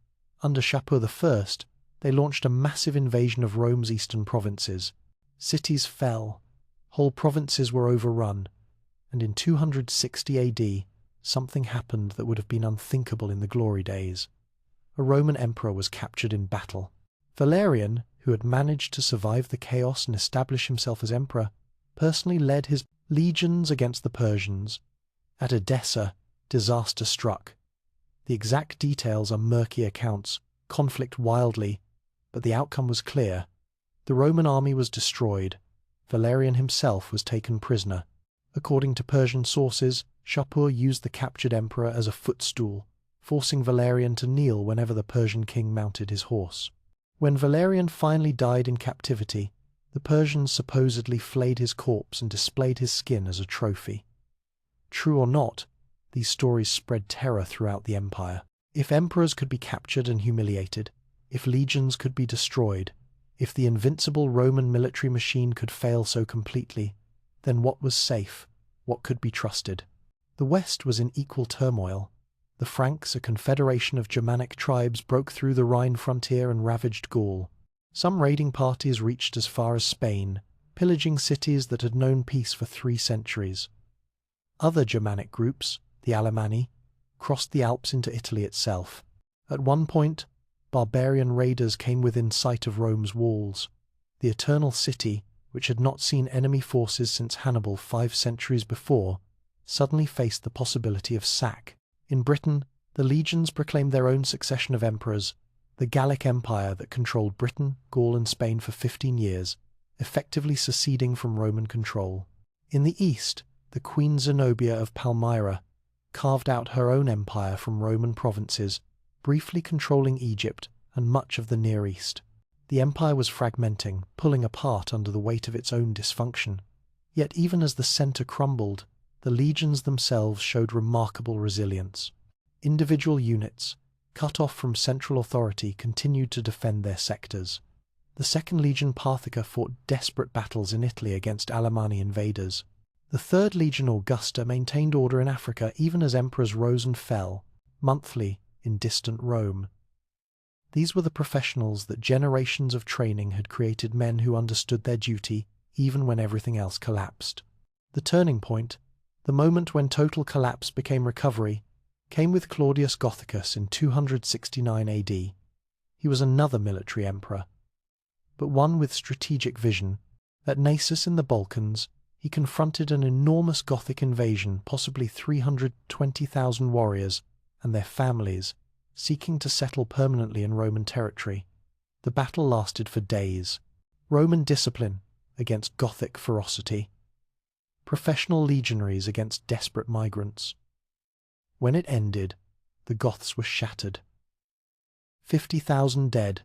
Under Shapur I, they launched a massive invasion of Rome's eastern provinces. Cities fell, whole provinces were overrun, and in 260 AD, something happened that would have been unthinkable in the glory days. A Roman emperor was captured in battle. Valerian, who had managed to survive the chaos and establish himself as emperor, personally led his legions against the Persians. At Edessa, disaster struck. The exact details are murky accounts, conflict wildly, but the outcome was clear. The Roman army was destroyed. Valerian himself was taken prisoner. According to Persian sources, Shapur used the captured emperor as a footstool, forcing Valerian to kneel whenever the Persian king mounted his horse. When Valerian finally died in captivity, the Persians supposedly flayed his corpse and displayed his skin as a trophy. True or not, these stories spread terror throughout the empire. If emperors could be captured and humiliated, if legions could be destroyed, if the invincible Roman military machine could fail so completely, then what was safe? What could be trusted? The West was in equal turmoil. The Franks, a confederation of Germanic tribes, broke through the Rhine frontier and ravaged Gaul. Some raiding parties reached as far as Spain, pillaging cities that had known peace for 3 centuries. Other Germanic groups, the Alemanni, crossed the Alps into Italy itself. At one point, barbarian raiders came within sight of Rome's walls. The Eternal City, which had not seen enemy forces since Hannibal 5 centuries before, suddenly faced the possibility of sack. In Britain, the legions proclaimed their own succession of emperors, the Gallic Empire that controlled Britain, Gaul and Spain for 15 years, effectively seceding from Roman control. In the east, the Queen Zenobia of Palmyra carved out her own empire from Roman provinces, briefly controlling Egypt and much of the Near East. The empire was fragmenting, pulling apart under the weight of its own dysfunction. Yet even as the centre crumbled, the legions themselves showed remarkable resilience. Individual units, cut off from central authority, continued to defend their sectors. The 2nd Legion Parthica fought desperate battles in Italy against Alemanni invaders. The 3rd Legion Augusta maintained order in Africa even as emperors rose and fell, monthly, in distant Rome. These were the professionals that generations of training had created, men who understood their duty even when everything else collapsed. The turning point, the moment when total collapse became recovery, came with Claudius Gothicus in 269 AD. He was another military emperor, but one with strategic vision. At Naissus in the Balkans, he confronted an enormous Gothic invasion, possibly 320,000 warriors and their families, seeking to settle permanently in Roman territory. The battle lasted for days. Roman discipline against Gothic ferocity. Professional legionaries against desperate migrants. When it ended, the Goths were shattered. 50,000 dead,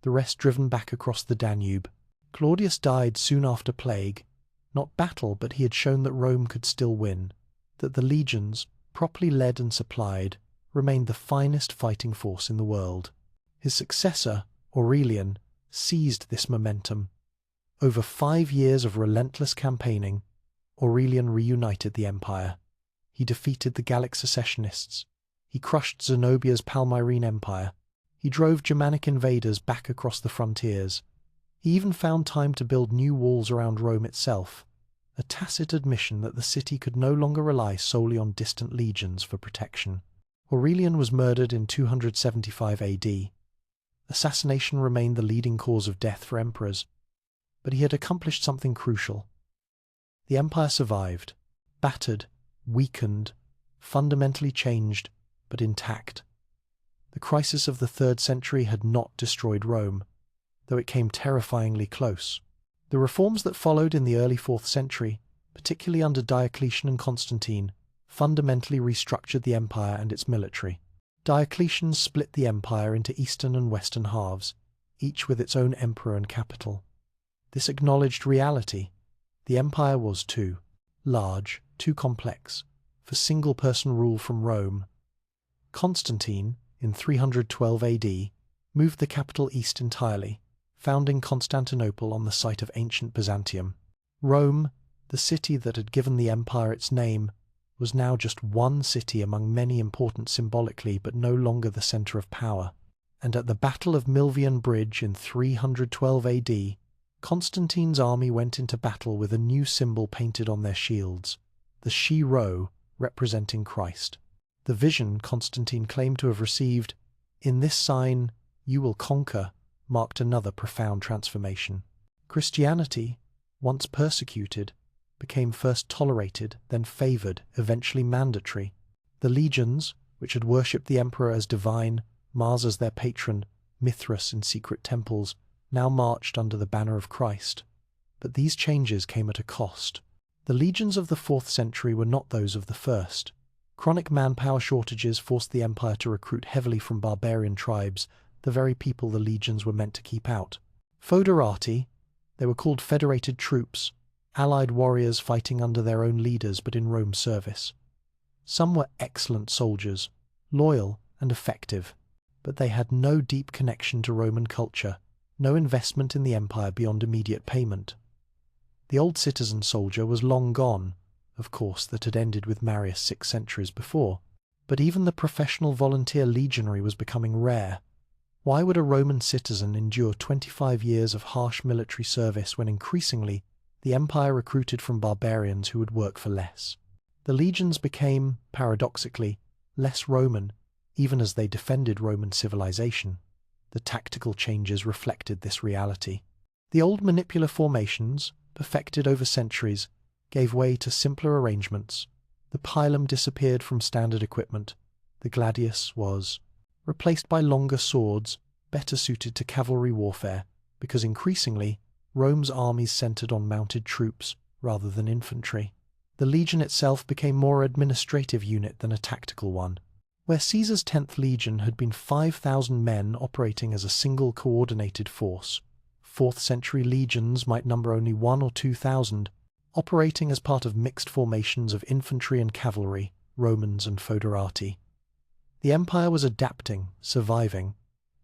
the rest driven back across the Danube. Claudius died soon after plague, not battle, but he had shown that Rome could still win, that the legions, properly led and supplied, remained the finest fighting force in the world. His successor, Aurelian, seized this momentum. Over 5 years of relentless campaigning, Aurelian reunited the empire. He defeated the Gallic secessionists. He crushed Zenobia's Palmyrene empire. He drove Germanic invaders back across the frontiers. He even found time to build new walls around Rome itself, a tacit admission that the city could no longer rely solely on distant legions for protection. Aurelian was murdered in 275 AD. Assassination remained the leading cause of death for emperors, but he had accomplished something crucial. The empire survived, battered, weakened, fundamentally changed, but intact. The crisis of the 3rd century had not destroyed Rome, though it came terrifyingly close. The reforms that followed in the early 4th century, particularly under Diocletian and Constantine, fundamentally restructured the empire and its military. Diocletian split the empire into eastern and western halves, each with its own emperor and capital. This acknowledged reality. The empire was too large, too complex, for single-person rule from Rome. Constantine, in 312 AD, moved the capital east entirely, founding Constantinople on the site of ancient Byzantium. Rome, the city that had given the empire its name, was now just one city among many important symbolically, but no longer the centre of power. And at the Battle of Milvian Bridge in 312 AD, Constantine's army went into battle with a new symbol painted on their shields, the She-Ro, representing Christ. The vision Constantine claimed to have received, "In this sign you will conquer," marked another profound transformation. Christianity, once persecuted, became first tolerated, then favoured, eventually mandatory. The legions, which had worshipped the emperor as divine, Mars as their patron, Mithras in secret temples, now marched under the banner of Christ. But these changes came at a cost. The legions of the 4th century were not those of the 1st. Chronic manpower shortages forced the empire to recruit heavily from barbarian tribes, the very people the legions were meant to keep out. Foederati, they were called federated troops, allied warriors fighting under their own leaders but in Rome's service. Some were excellent soldiers, loyal and effective, but they had no deep connection to Roman culture, no investment in the empire beyond immediate payment. The old citizen soldier was long gone, of course, that had ended with Marius 6 centuries before, But even the professional volunteer legionary was becoming rare. Why would a Roman citizen endure 25 years of harsh military service when increasingly the empire recruited from barbarians who would work for less? The legions became, paradoxically, less Roman, even as they defended Roman civilization. The tactical changes reflected this reality. The old manipular formations, perfected over centuries, gave way to simpler arrangements. The pilum disappeared from standard equipment. The gladius was replaced by longer swords, better suited to cavalry warfare, because increasingly Rome's armies centered on mounted troops rather than infantry. The legion itself became more administrative unit than a tactical one. Where Caesar's 10th Legion had been 5,000 men operating as a single coordinated force, 4th century legions might number only 1,000 or 2,000, operating as part of mixed formations of infantry and cavalry, Romans and foederati. The empire was adapting, surviving,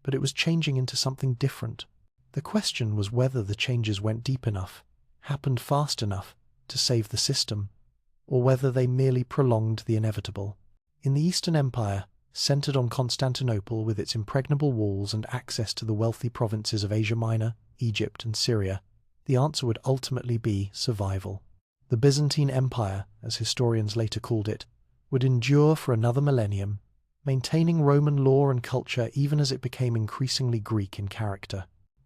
but it was changing into something different. The question was whether the changes went deep enough, happened fast enough to save the system, or whether they merely prolonged the inevitable. In the Eastern Empire, centered on Constantinople with its impregnable walls and access to the wealthy provinces of Asia Minor, Egypt and Syria, the answer would ultimately be survival. The Byzantine Empire, as historians later called it, would endure for another millennium, maintaining Roman law and culture even as it became increasingly Greek in character.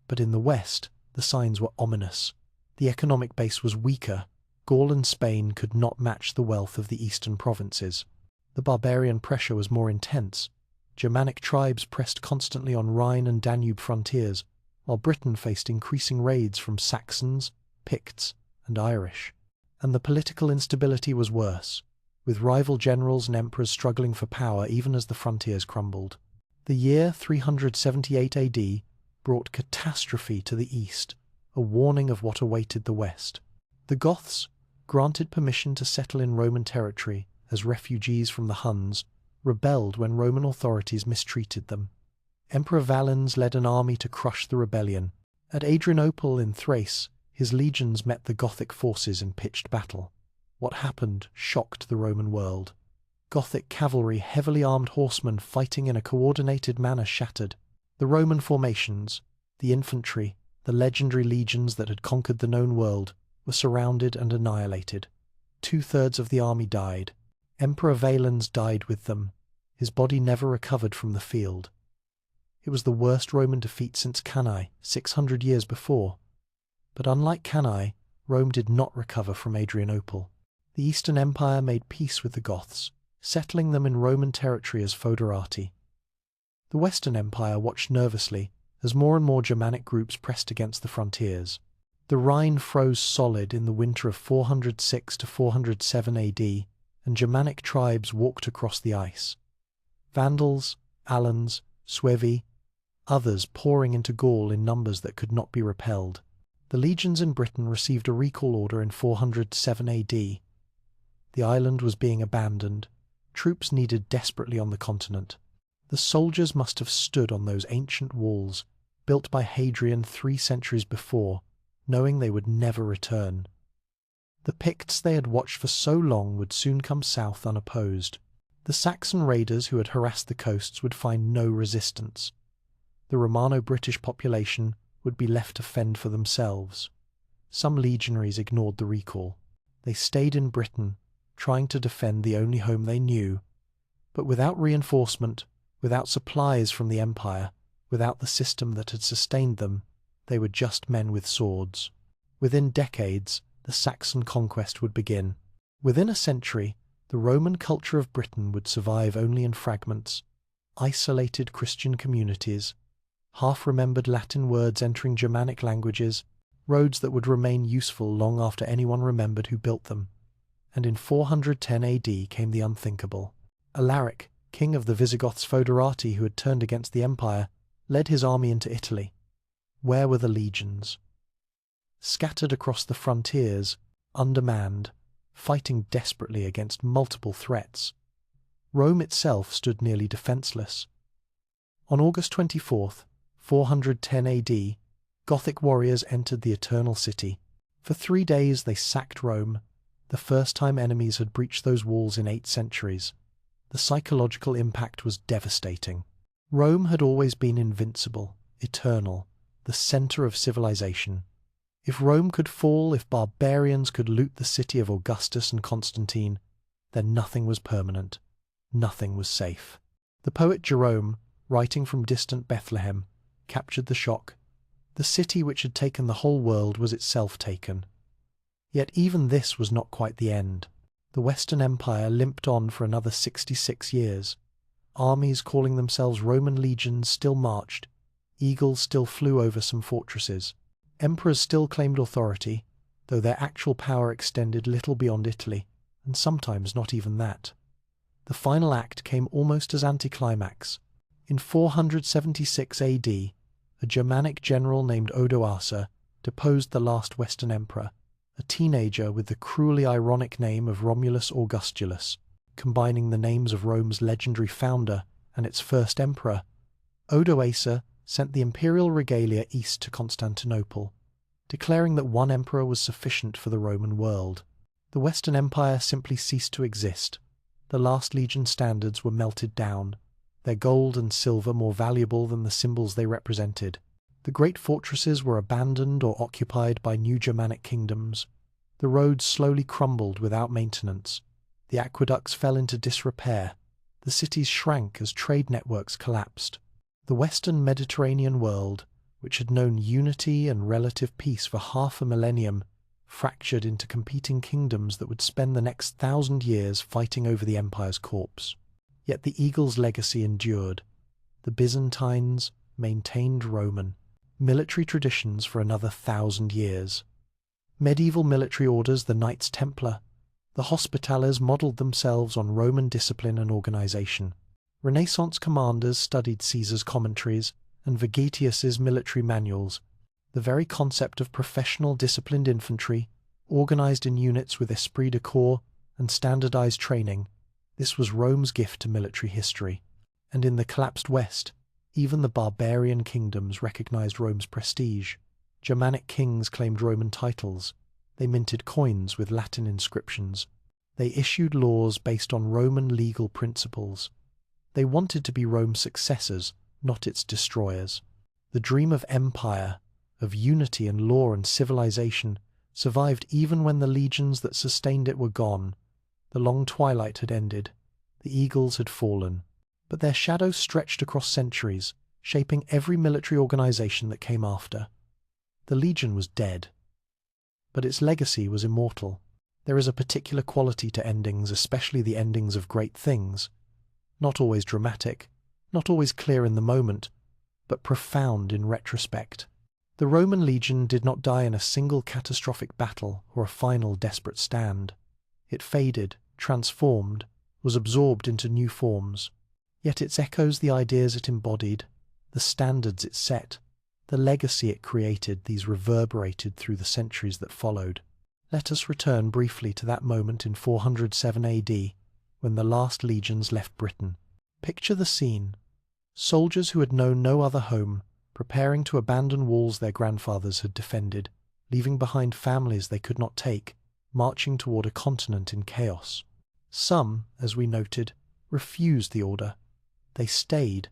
But in the West, the signs were ominous. The economic base was weaker. Gaul and Spain could not match the wealth of the eastern provinces. The barbarian pressure was more intense. Germanic tribes pressed constantly on Rhine and Danube frontiers, while Britain faced increasing raids from Saxons, Picts, and Irish. And the political instability was worse, with rival generals and emperors struggling for power even as the frontiers crumbled. The year 378 AD brought catastrophe to the east, a warning of what awaited the west. The Goths, granted permission to settle in Roman territory as refugees from the Huns, rebelled when Roman authorities mistreated them. Emperor Valens led an army to crush the rebellion. At Adrianople in Thrace, his legions met the Gothic forces in pitched battle. What happened shocked the Roman world. Gothic cavalry, heavily armed horsemen fighting in a coordinated manner shattered. The Roman formations, the infantry, the legendary legions that had conquered the known world, were surrounded and annihilated. 2/3 of the army died. Emperor Valens died with them. His body never recovered from the field. It was the worst Roman defeat since Cannae, 600 years before. But unlike Cannae, Rome did not recover from Adrianople. The Eastern Empire made peace with the Goths, settling them in Roman territory as foederati. The Western Empire watched nervously as more and more Germanic groups pressed against the frontiers. The Rhine froze solid in the winter of 406 to 407 AD, and Germanic tribes walked across the ice. Vandals, Alans, Suevi, others pouring into Gaul in numbers that could not be repelled. The legions in Britain received a recall order in 407 AD. The island was being abandoned, troops needed desperately on the continent. The soldiers must have stood on those ancient walls, built by Hadrian 3 centuries before, knowing they would never return. The Picts they had watched for so long would soon come south unopposed. The Saxon raiders who had harassed the coasts would find no resistance. The Romano-British population would be left to fend for themselves. Some legionaries ignored the recall. They stayed in Britain, trying to defend the only home they knew. But without reinforcement, without supplies from the empire, without the system that had sustained them, they were just men with swords. Within decades, the Saxon conquest would begin. Within a century, the Roman culture of Britain would survive only in fragments, isolated Christian communities, half-remembered Latin words entering Germanic languages, roads that would remain useful long after anyone remembered who built them. And in 410 AD came the unthinkable. Alaric, king of the Visigoths foederati who had turned against the empire, led his army into Italy. Where were the legions? Scattered across the frontiers, undermanned, fighting desperately against multiple threats. Rome itself stood nearly defenseless. On August 24th, 410 AD, Gothic warriors entered the Eternal City. For 3 days they sacked Rome, the first time enemies had breached those walls in 8 centuries. The psychological impact was devastating. Rome had always been invincible, eternal, the center of civilization. If Rome could fall, if barbarians could loot the city of Augustus and Constantine, then nothing was permanent, nothing was safe. The poet Jerome, writing from distant Bethlehem, captured the shock. The city which had taken the whole world was itself taken. Yet even this was not quite the end. The Western Empire limped on for another 66 years. Armies calling themselves Roman legions still marched. Eagles still flew over some fortresses. Emperors still claimed authority, though their actual power extended little beyond Italy, and sometimes not even that. The final act came almost as anticlimax. In 476 AD, a Germanic general named Odoacer deposed the last Western emperor, a teenager with the cruelly ironic name of Romulus Augustulus, combining the names of Rome's legendary founder and its first emperor. Odoacer sent the imperial regalia east to Constantinople, declaring that one emperor was sufficient for the Roman world. The Western Empire simply ceased to exist. The last legion standards were melted down, their gold and silver more valuable than the symbols they represented. The great fortresses were abandoned or occupied by new Germanic kingdoms. The roads slowly crumbled without maintenance. The aqueducts fell into disrepair. The cities shrank as trade networks collapsed. The Western Mediterranean world, which had known unity and relative peace for half a millennium, fractured into competing kingdoms that would spend the next 1,000 years fighting over the empire's corpse. Yet the eagle's legacy endured. The Byzantines maintained Roman military traditions for another 1,000 years. Medieval military orders, the Knights Templar, the Hospitallers modelled themselves on Roman discipline and organization. Renaissance commanders studied Caesar's commentaries and Vegetius's military manuals. The very concept of professional disciplined infantry, organized in units with esprit de corps and standardized training, this was Rome's gift to military history. And in the collapsed West, even the barbarian kingdoms recognized Rome's prestige. Germanic kings claimed Roman titles. They minted coins with Latin inscriptions. They issued laws based on Roman legal principles. They wanted to be Rome's successors, not its destroyers. The dream of empire, of unity and law and civilization, survived even when the legions that sustained it were gone. The long twilight had ended. The eagles had fallen. But their shadows stretched across centuries, shaping every military organization that came after. The legion was dead, but its legacy was immortal. There is a particular quality to endings, especially the endings of great things. Not always dramatic, not always clear in the moment, but profound in retrospect. The Roman legion did not die in a single catastrophic battle or a final desperate stand. It faded, transformed, was absorbed into new forms. Yet its echoes, the ideas it embodied, the standards it set, the legacy it created, these reverberated through the centuries that followed. Let us return briefly to that moment in 407 AD, when the last legions left Britain. Picture the scene. Soldiers who had known no other home, preparing to abandon walls their grandfathers had defended, leaving behind families they could not take, marching toward a continent in chaos. Some, as we noted, refused the order. They stayed.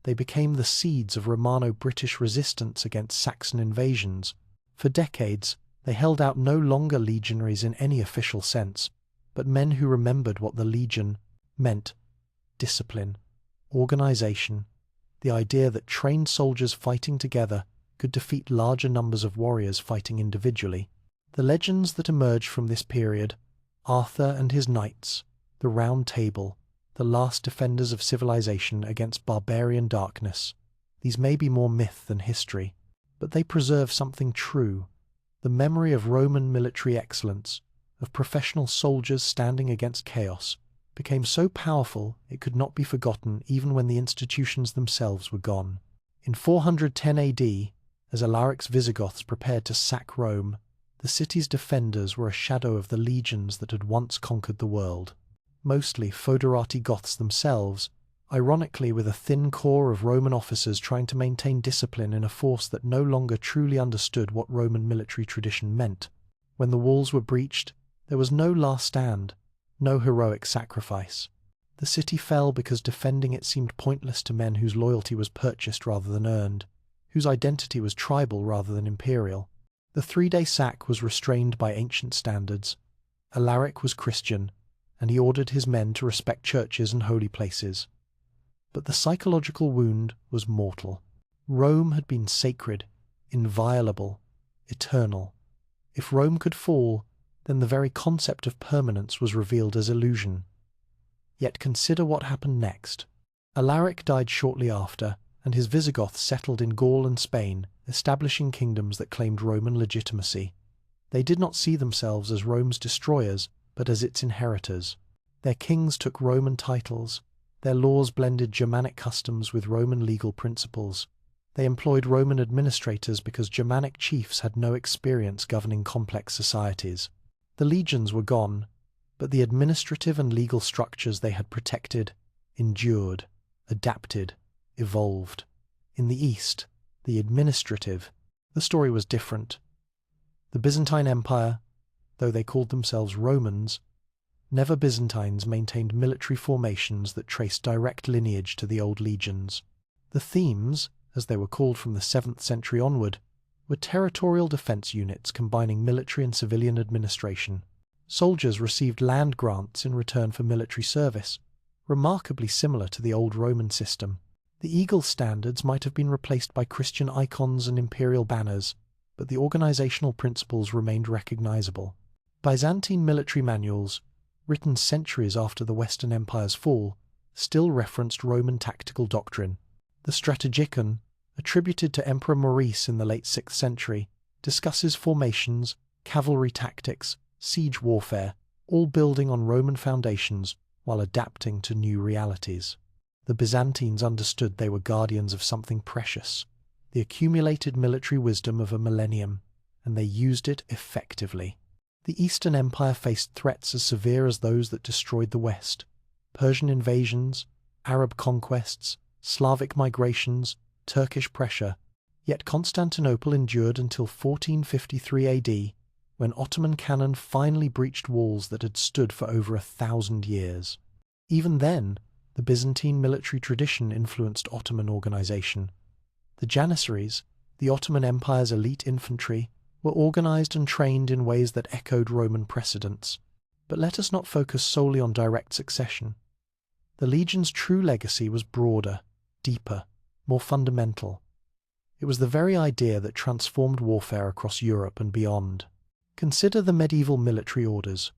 They became the seeds of Romano-British resistance against Saxon invasions. For decades, they held out no longer legionaries in any official sense, but men who remembered what the legion meant: discipline, organization, the idea that trained soldiers fighting together could defeat larger numbers of warriors fighting individually. The legends that emerged from this period, Arthur and his knights, the Round Table, the last defenders of civilization against barbarian darkness. These may be more myth than history, but they preserve something true: the memory of Roman military excellence, of professional soldiers standing against chaos, became so powerful it could not be forgotten even when the institutions themselves were gone. In 410 AD, as Alaric's Visigoths prepared to sack Rome, the city's defenders were a shadow of the legions that had once conquered the world. Mostly foederati Goths themselves, ironically with a thin core of Roman officers trying to maintain discipline in a force that no longer truly understood what Roman military tradition meant. When the walls were breached, there was no last stand, no heroic sacrifice. The city fell because defending it seemed pointless to men whose loyalty was purchased rather than earned, whose identity was tribal rather than imperial. The 3-day sack was restrained by ancient standards. Alaric was Christian, and he ordered his men to respect churches and holy places. But the psychological wound was mortal. Rome had been sacred, inviolable, eternal. If Rome could fall, then the very concept of permanence was revealed as illusion. Yet consider what happened next. Alaric died shortly after, and his Visigoths settled in Gaul and Spain, establishing kingdoms that claimed Roman legitimacy. They did not see themselves as Rome's destroyers, but as its inheritors. Their kings took Roman titles. Their laws blended Germanic customs with Roman legal principles. They employed Roman administrators because Germanic chiefs had no experience governing complex societies. The legions were gone, but the administrative and legal structures they had protected endured, adapted, evolved. In the East, the story was different. The Byzantine Empire, though they called themselves Romans, never Byzantines, maintained military formations that traced direct lineage to the old legions. The themes, as they were called from the 7th century onward, were territorial defense units combining military and civilian administration. Soldiers received land grants in return for military service, remarkably similar to the old Roman system. The eagle standards might have been replaced by Christian icons and imperial banners, but the organizational principles remained recognizable. Byzantine military manuals, written centuries after the Western Empire's fall, still referenced Roman tactical doctrine. The Strategikon, attributed to Emperor Maurice in the late 6th century, discusses formations, cavalry tactics, siege warfare, all building on Roman foundations while adapting to new realities. The Byzantines understood they were guardians of something precious, the accumulated military wisdom of a millennium, and they used it effectively. The Eastern Empire faced threats as severe as those that destroyed the West: Persian invasions, Arab conquests, Slavic migrations, Turkish pressure. Yet Constantinople endured until 1453 AD, when Ottoman cannon finally breached walls that had stood for over 1,000 years. Even then, the Byzantine military tradition influenced Ottoman organization. The Janissaries, the Ottoman Empire's elite infantry, were organized and trained in ways that echoed Roman precedents. But let us not focus solely on direct succession. The legion's true legacy was broader, deeper, more fundamental. It was the very idea that transformed warfare across Europe and beyond. Consider the medieval military orders.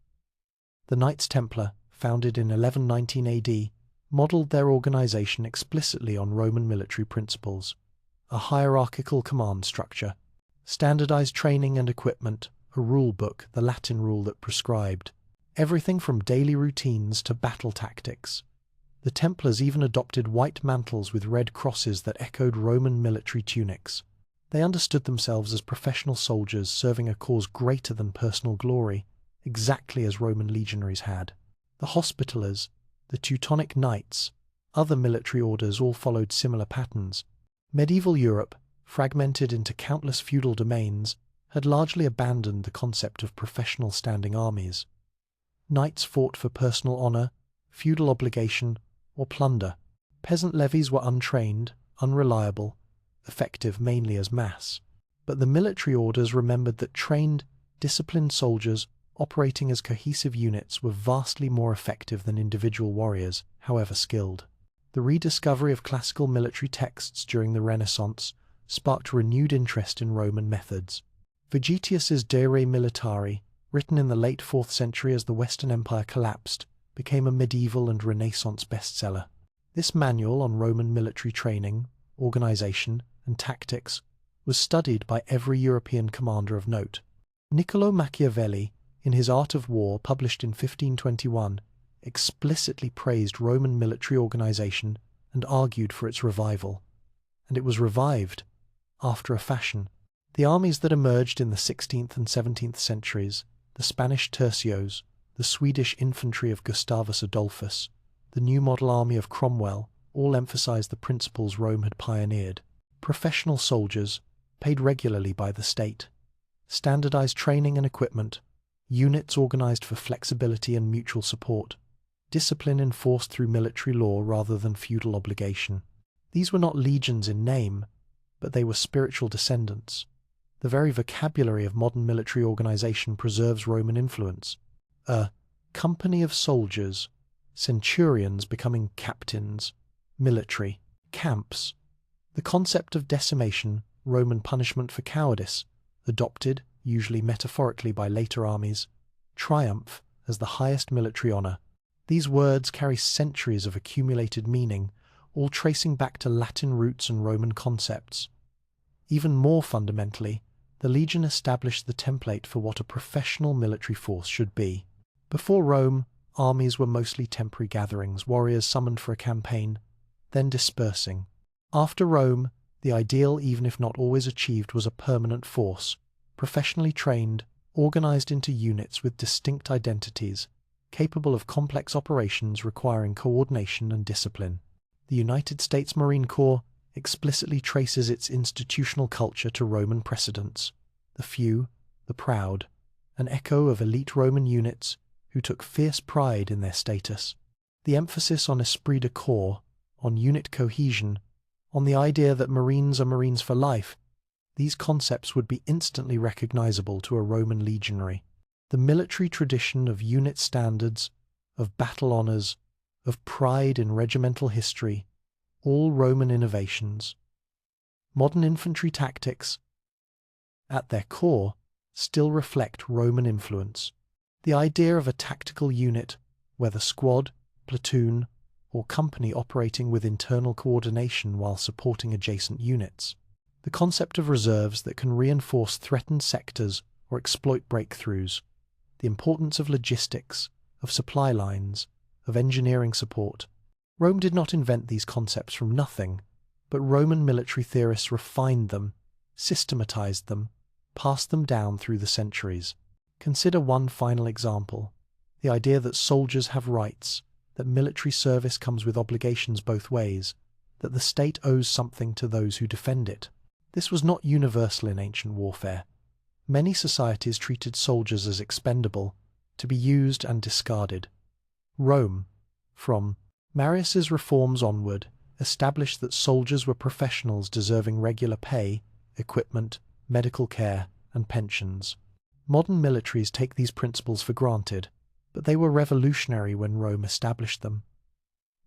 The Knights Templar, founded in 1119 AD, modelled their organization explicitly on Roman military principles: a hierarchical command structure, standardized training and equipment, a rule book, the Latin rule that prescribed everything from daily routines to battle tactics. The Templars even adopted white mantles with red crosses that echoed Roman military tunics. They understood themselves as professional soldiers serving a cause greater than personal glory, exactly as Roman legionaries had. The Hospitallers, the Teutonic Knights, other military orders all followed similar patterns. Medieval Europe, fragmented into countless feudal domains, had largely abandoned the concept of professional standing armies. Knights fought for personal honor, feudal obligation, or plunder. Peasant levies were untrained, unreliable, effective mainly as mass. But the military orders remembered that trained, disciplined soldiers operating as cohesive units were vastly more effective than individual warriors, however skilled. The rediscovery of classical military texts during the Renaissance sparked renewed interest in Roman methods. Vegetius's De Re Militari, written in the late 4th century as the Western Empire collapsed, became a medieval and Renaissance bestseller. This manual on Roman military training, organization, and tactics was studied by every European commander of note. Niccolò Machiavelli, in his Art of War, published in 1521, explicitly praised Roman military organization and argued for its revival. And it was revived, after a fashion. The armies that emerged in the 16th and 17th centuries, the Spanish tercios, the Swedish infantry of Gustavus Adolphus, the new model army of Cromwell, all emphasized the principles Rome had pioneered. Professional soldiers, paid regularly by the state. Standardized training and equipment. Units organized for flexibility and mutual support. discipline enforced through military law rather than feudal obligation. These were not legions in name, but they were spiritual descendants. The very vocabulary of modern military organization preserves Roman influence. A company of soldiers, centurions becoming captains, military, camps. The concept of decimation, Roman punishment for cowardice, adopted, usually metaphorically by later armies, triumph as the highest military honor. These words carry centuries of accumulated meaning, all tracing back to Latin roots and Roman concepts. Even more fundamentally, the legion established the template for what a professional military force should be. Before Rome, armies were mostly temporary gatherings, warriors summoned for a campaign, then dispersing. After Rome, the ideal, even if not always achieved, was a permanent force, professionally trained, organized into units with distinct identities, capable of complex operations requiring coordination and discipline. The United States Marine Corps explicitly traces its institutional culture to Roman precedents. The few, the proud, an echo of elite Roman units who took fierce pride in their status. The emphasis on esprit de corps, on unit cohesion, on the idea that Marines are Marines for life, these concepts would be instantly recognizable to a Roman legionary. The military tradition of unit standards, of battle honors, of pride in regimental history, all Roman innovations. Modern infantry tactics, at their core, still reflect Roman influence. The idea of a tactical unit, whether squad, platoon, or company operating with internal coordination while supporting adjacent units. The concept of reserves that can reinforce threatened sectors or exploit breakthroughs. The importance of logistics, of supply lines, of engineering support. Rome did not invent these concepts from nothing, but Roman military theorists refined them, systematized them, passed them down through the centuries. Consider one final example: the idea that soldiers have rights, that military service comes with obligations both ways, that the state owes something to those who defend it. This was not universal in ancient warfare. Many societies treated soldiers as expendable, to be used and discarded. Rome, from Marius's reforms onward, established that soldiers were professionals deserving regular pay, equipment, medical care, and pensions. Modern militaries take these principles for granted, but they were revolutionary when Rome established them.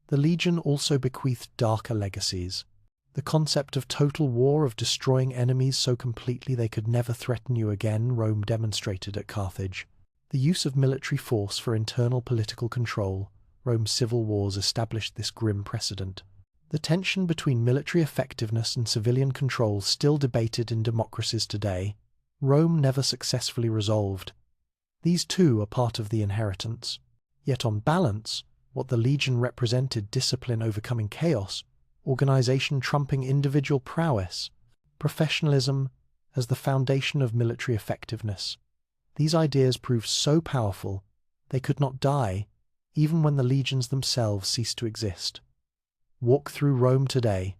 The legion also bequeathed darker legacies. The concept of total war, of destroying enemies so completely they could never threaten you again, Rome demonstrated at Carthage. The use of military force for internal political control, Rome's civil wars established this grim precedent. The tension between military effectiveness and civilian control, still debated in democracies today, Rome never successfully resolved. These too are part of the inheritance. Yet on balance, what the legion represented, discipline overcoming chaos, organization trumping individual prowess, professionalism as the foundation of military effectiveness. These ideas proved so powerful, they could not die, even when the legions themselves ceased to exist. Walk through Rome today.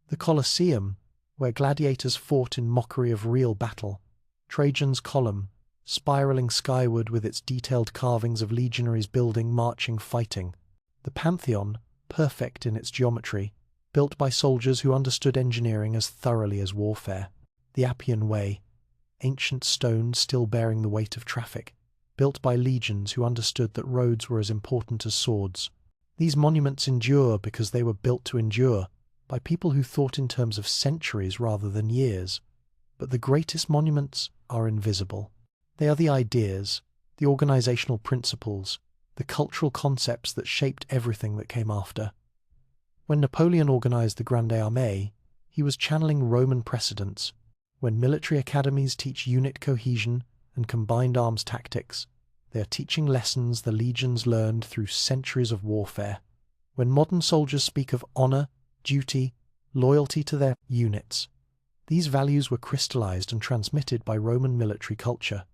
The Colosseum, where gladiators fought in mockery of real battle. Trajan's Column, spiraling skyward with its detailed carvings of legionaries building, marching, fighting. The Pantheon, perfect in its geometry, built by soldiers who understood engineering as thoroughly as warfare. The Appian Way, ancient stones still bearing the weight of traffic, built by legions who understood that roads were as important as swords. These monuments endure because they were built to endure, by people who thought in terms of centuries rather than years. But the greatest monuments are invisible. They are the ideas, the organizational principles, the cultural concepts that shaped everything that came after. When Napoleon organized the Grande Armée, he was channeling Roman precedents. When military academies teach unit cohesion and combined arms tactics, they are teaching lessons the legions learned through centuries of warfare. When modern soldiers speak of honor, duty, loyalty to their units, these values were crystallized and transmitted by Roman military culture.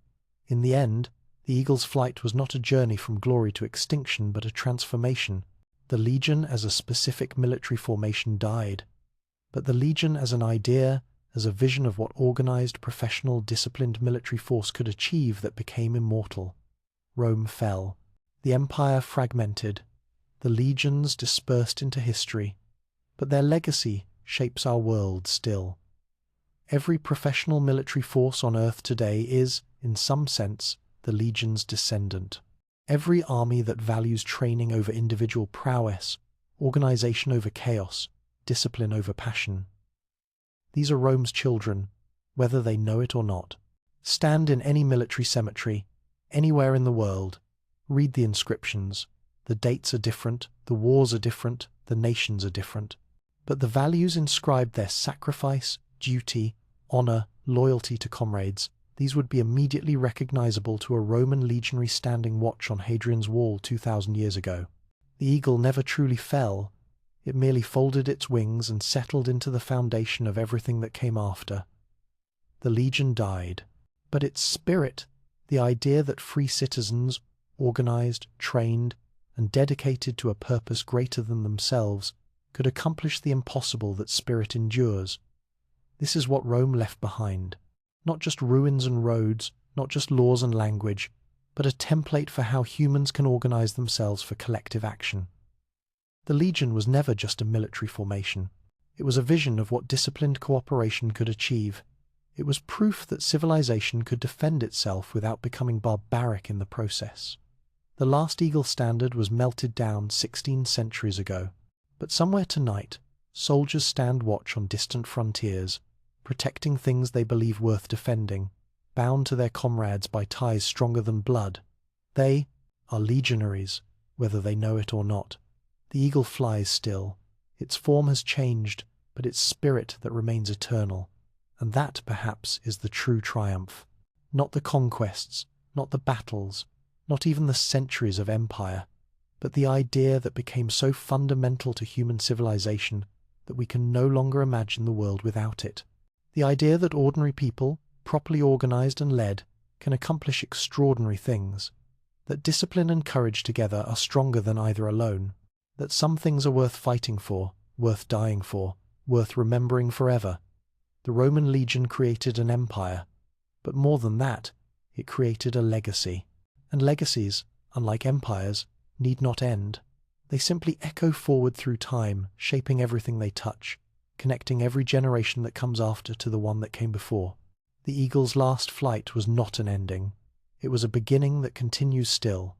In the end, the eagle's flight was not a journey from glory to extinction, but a transformation. The legion as a specific military formation died, but the legion as an idea, as a vision of what organized, professional, disciplined military force could achieve, that became immortal. Rome fell. The empire fragmented. the legions dispersed into history, but their legacy shapes our world still. Every professional military force on Earth today is, in some sense, the legion's descendant. Every army that values training over individual prowess, organization over chaos, discipline over passion. These are Rome's children, whether they know it or not. Stand in any military cemetery, anywhere in the world, read the inscriptions. The dates are different, the wars are different, the nations are different. But the values inscribed there: sacrifice, duty, honor, loyalty to comrades, these would be immediately recognizable to a Roman legionary standing watch on Hadrian's Wall 2,000 years ago. The eagle never truly fell, it merely folded its wings and settled into the foundation of everything that came after. The legion died, but its spirit, the idea that free citizens, organized, trained, and dedicated to a purpose greater than themselves, could accomplish the impossible, that spirit endures. This is what Rome left behind. Not just ruins and roads, not just laws and language, but a template for how humans can organize themselves for collective action. The legion was never just a military formation. It was a vision of what disciplined cooperation could achieve. It was proof that civilization could defend itself without becoming barbaric in the process. The last eagle standard was melted down 16 centuries ago, but somewhere tonight, soldiers stand watch on distant frontiers, protecting things they believe worth defending, bound to their comrades by ties stronger than blood. They are legionaries, whether they know it or not. The eagle flies still. Its form has changed, but its spirit that remains eternal. And that, perhaps, is the true triumph. Not the conquests, not the battles, not even the centuries of empire, but the idea that became so fundamental to human civilization that we can no longer imagine the world without it. The idea that ordinary people, properly organized and led, can accomplish extraordinary things, that discipline and courage together are stronger than either alone, that some things are worth fighting for, worth dying for, worth remembering forever. The Roman legion created an empire, but more than that, it created a legacy. And legacies, unlike empires, need not end. They simply echo forward through time, shaping everything they touch, connecting every generation that comes after to the one that came before. The eagle's last flight was not an ending. It was a beginning that continues still.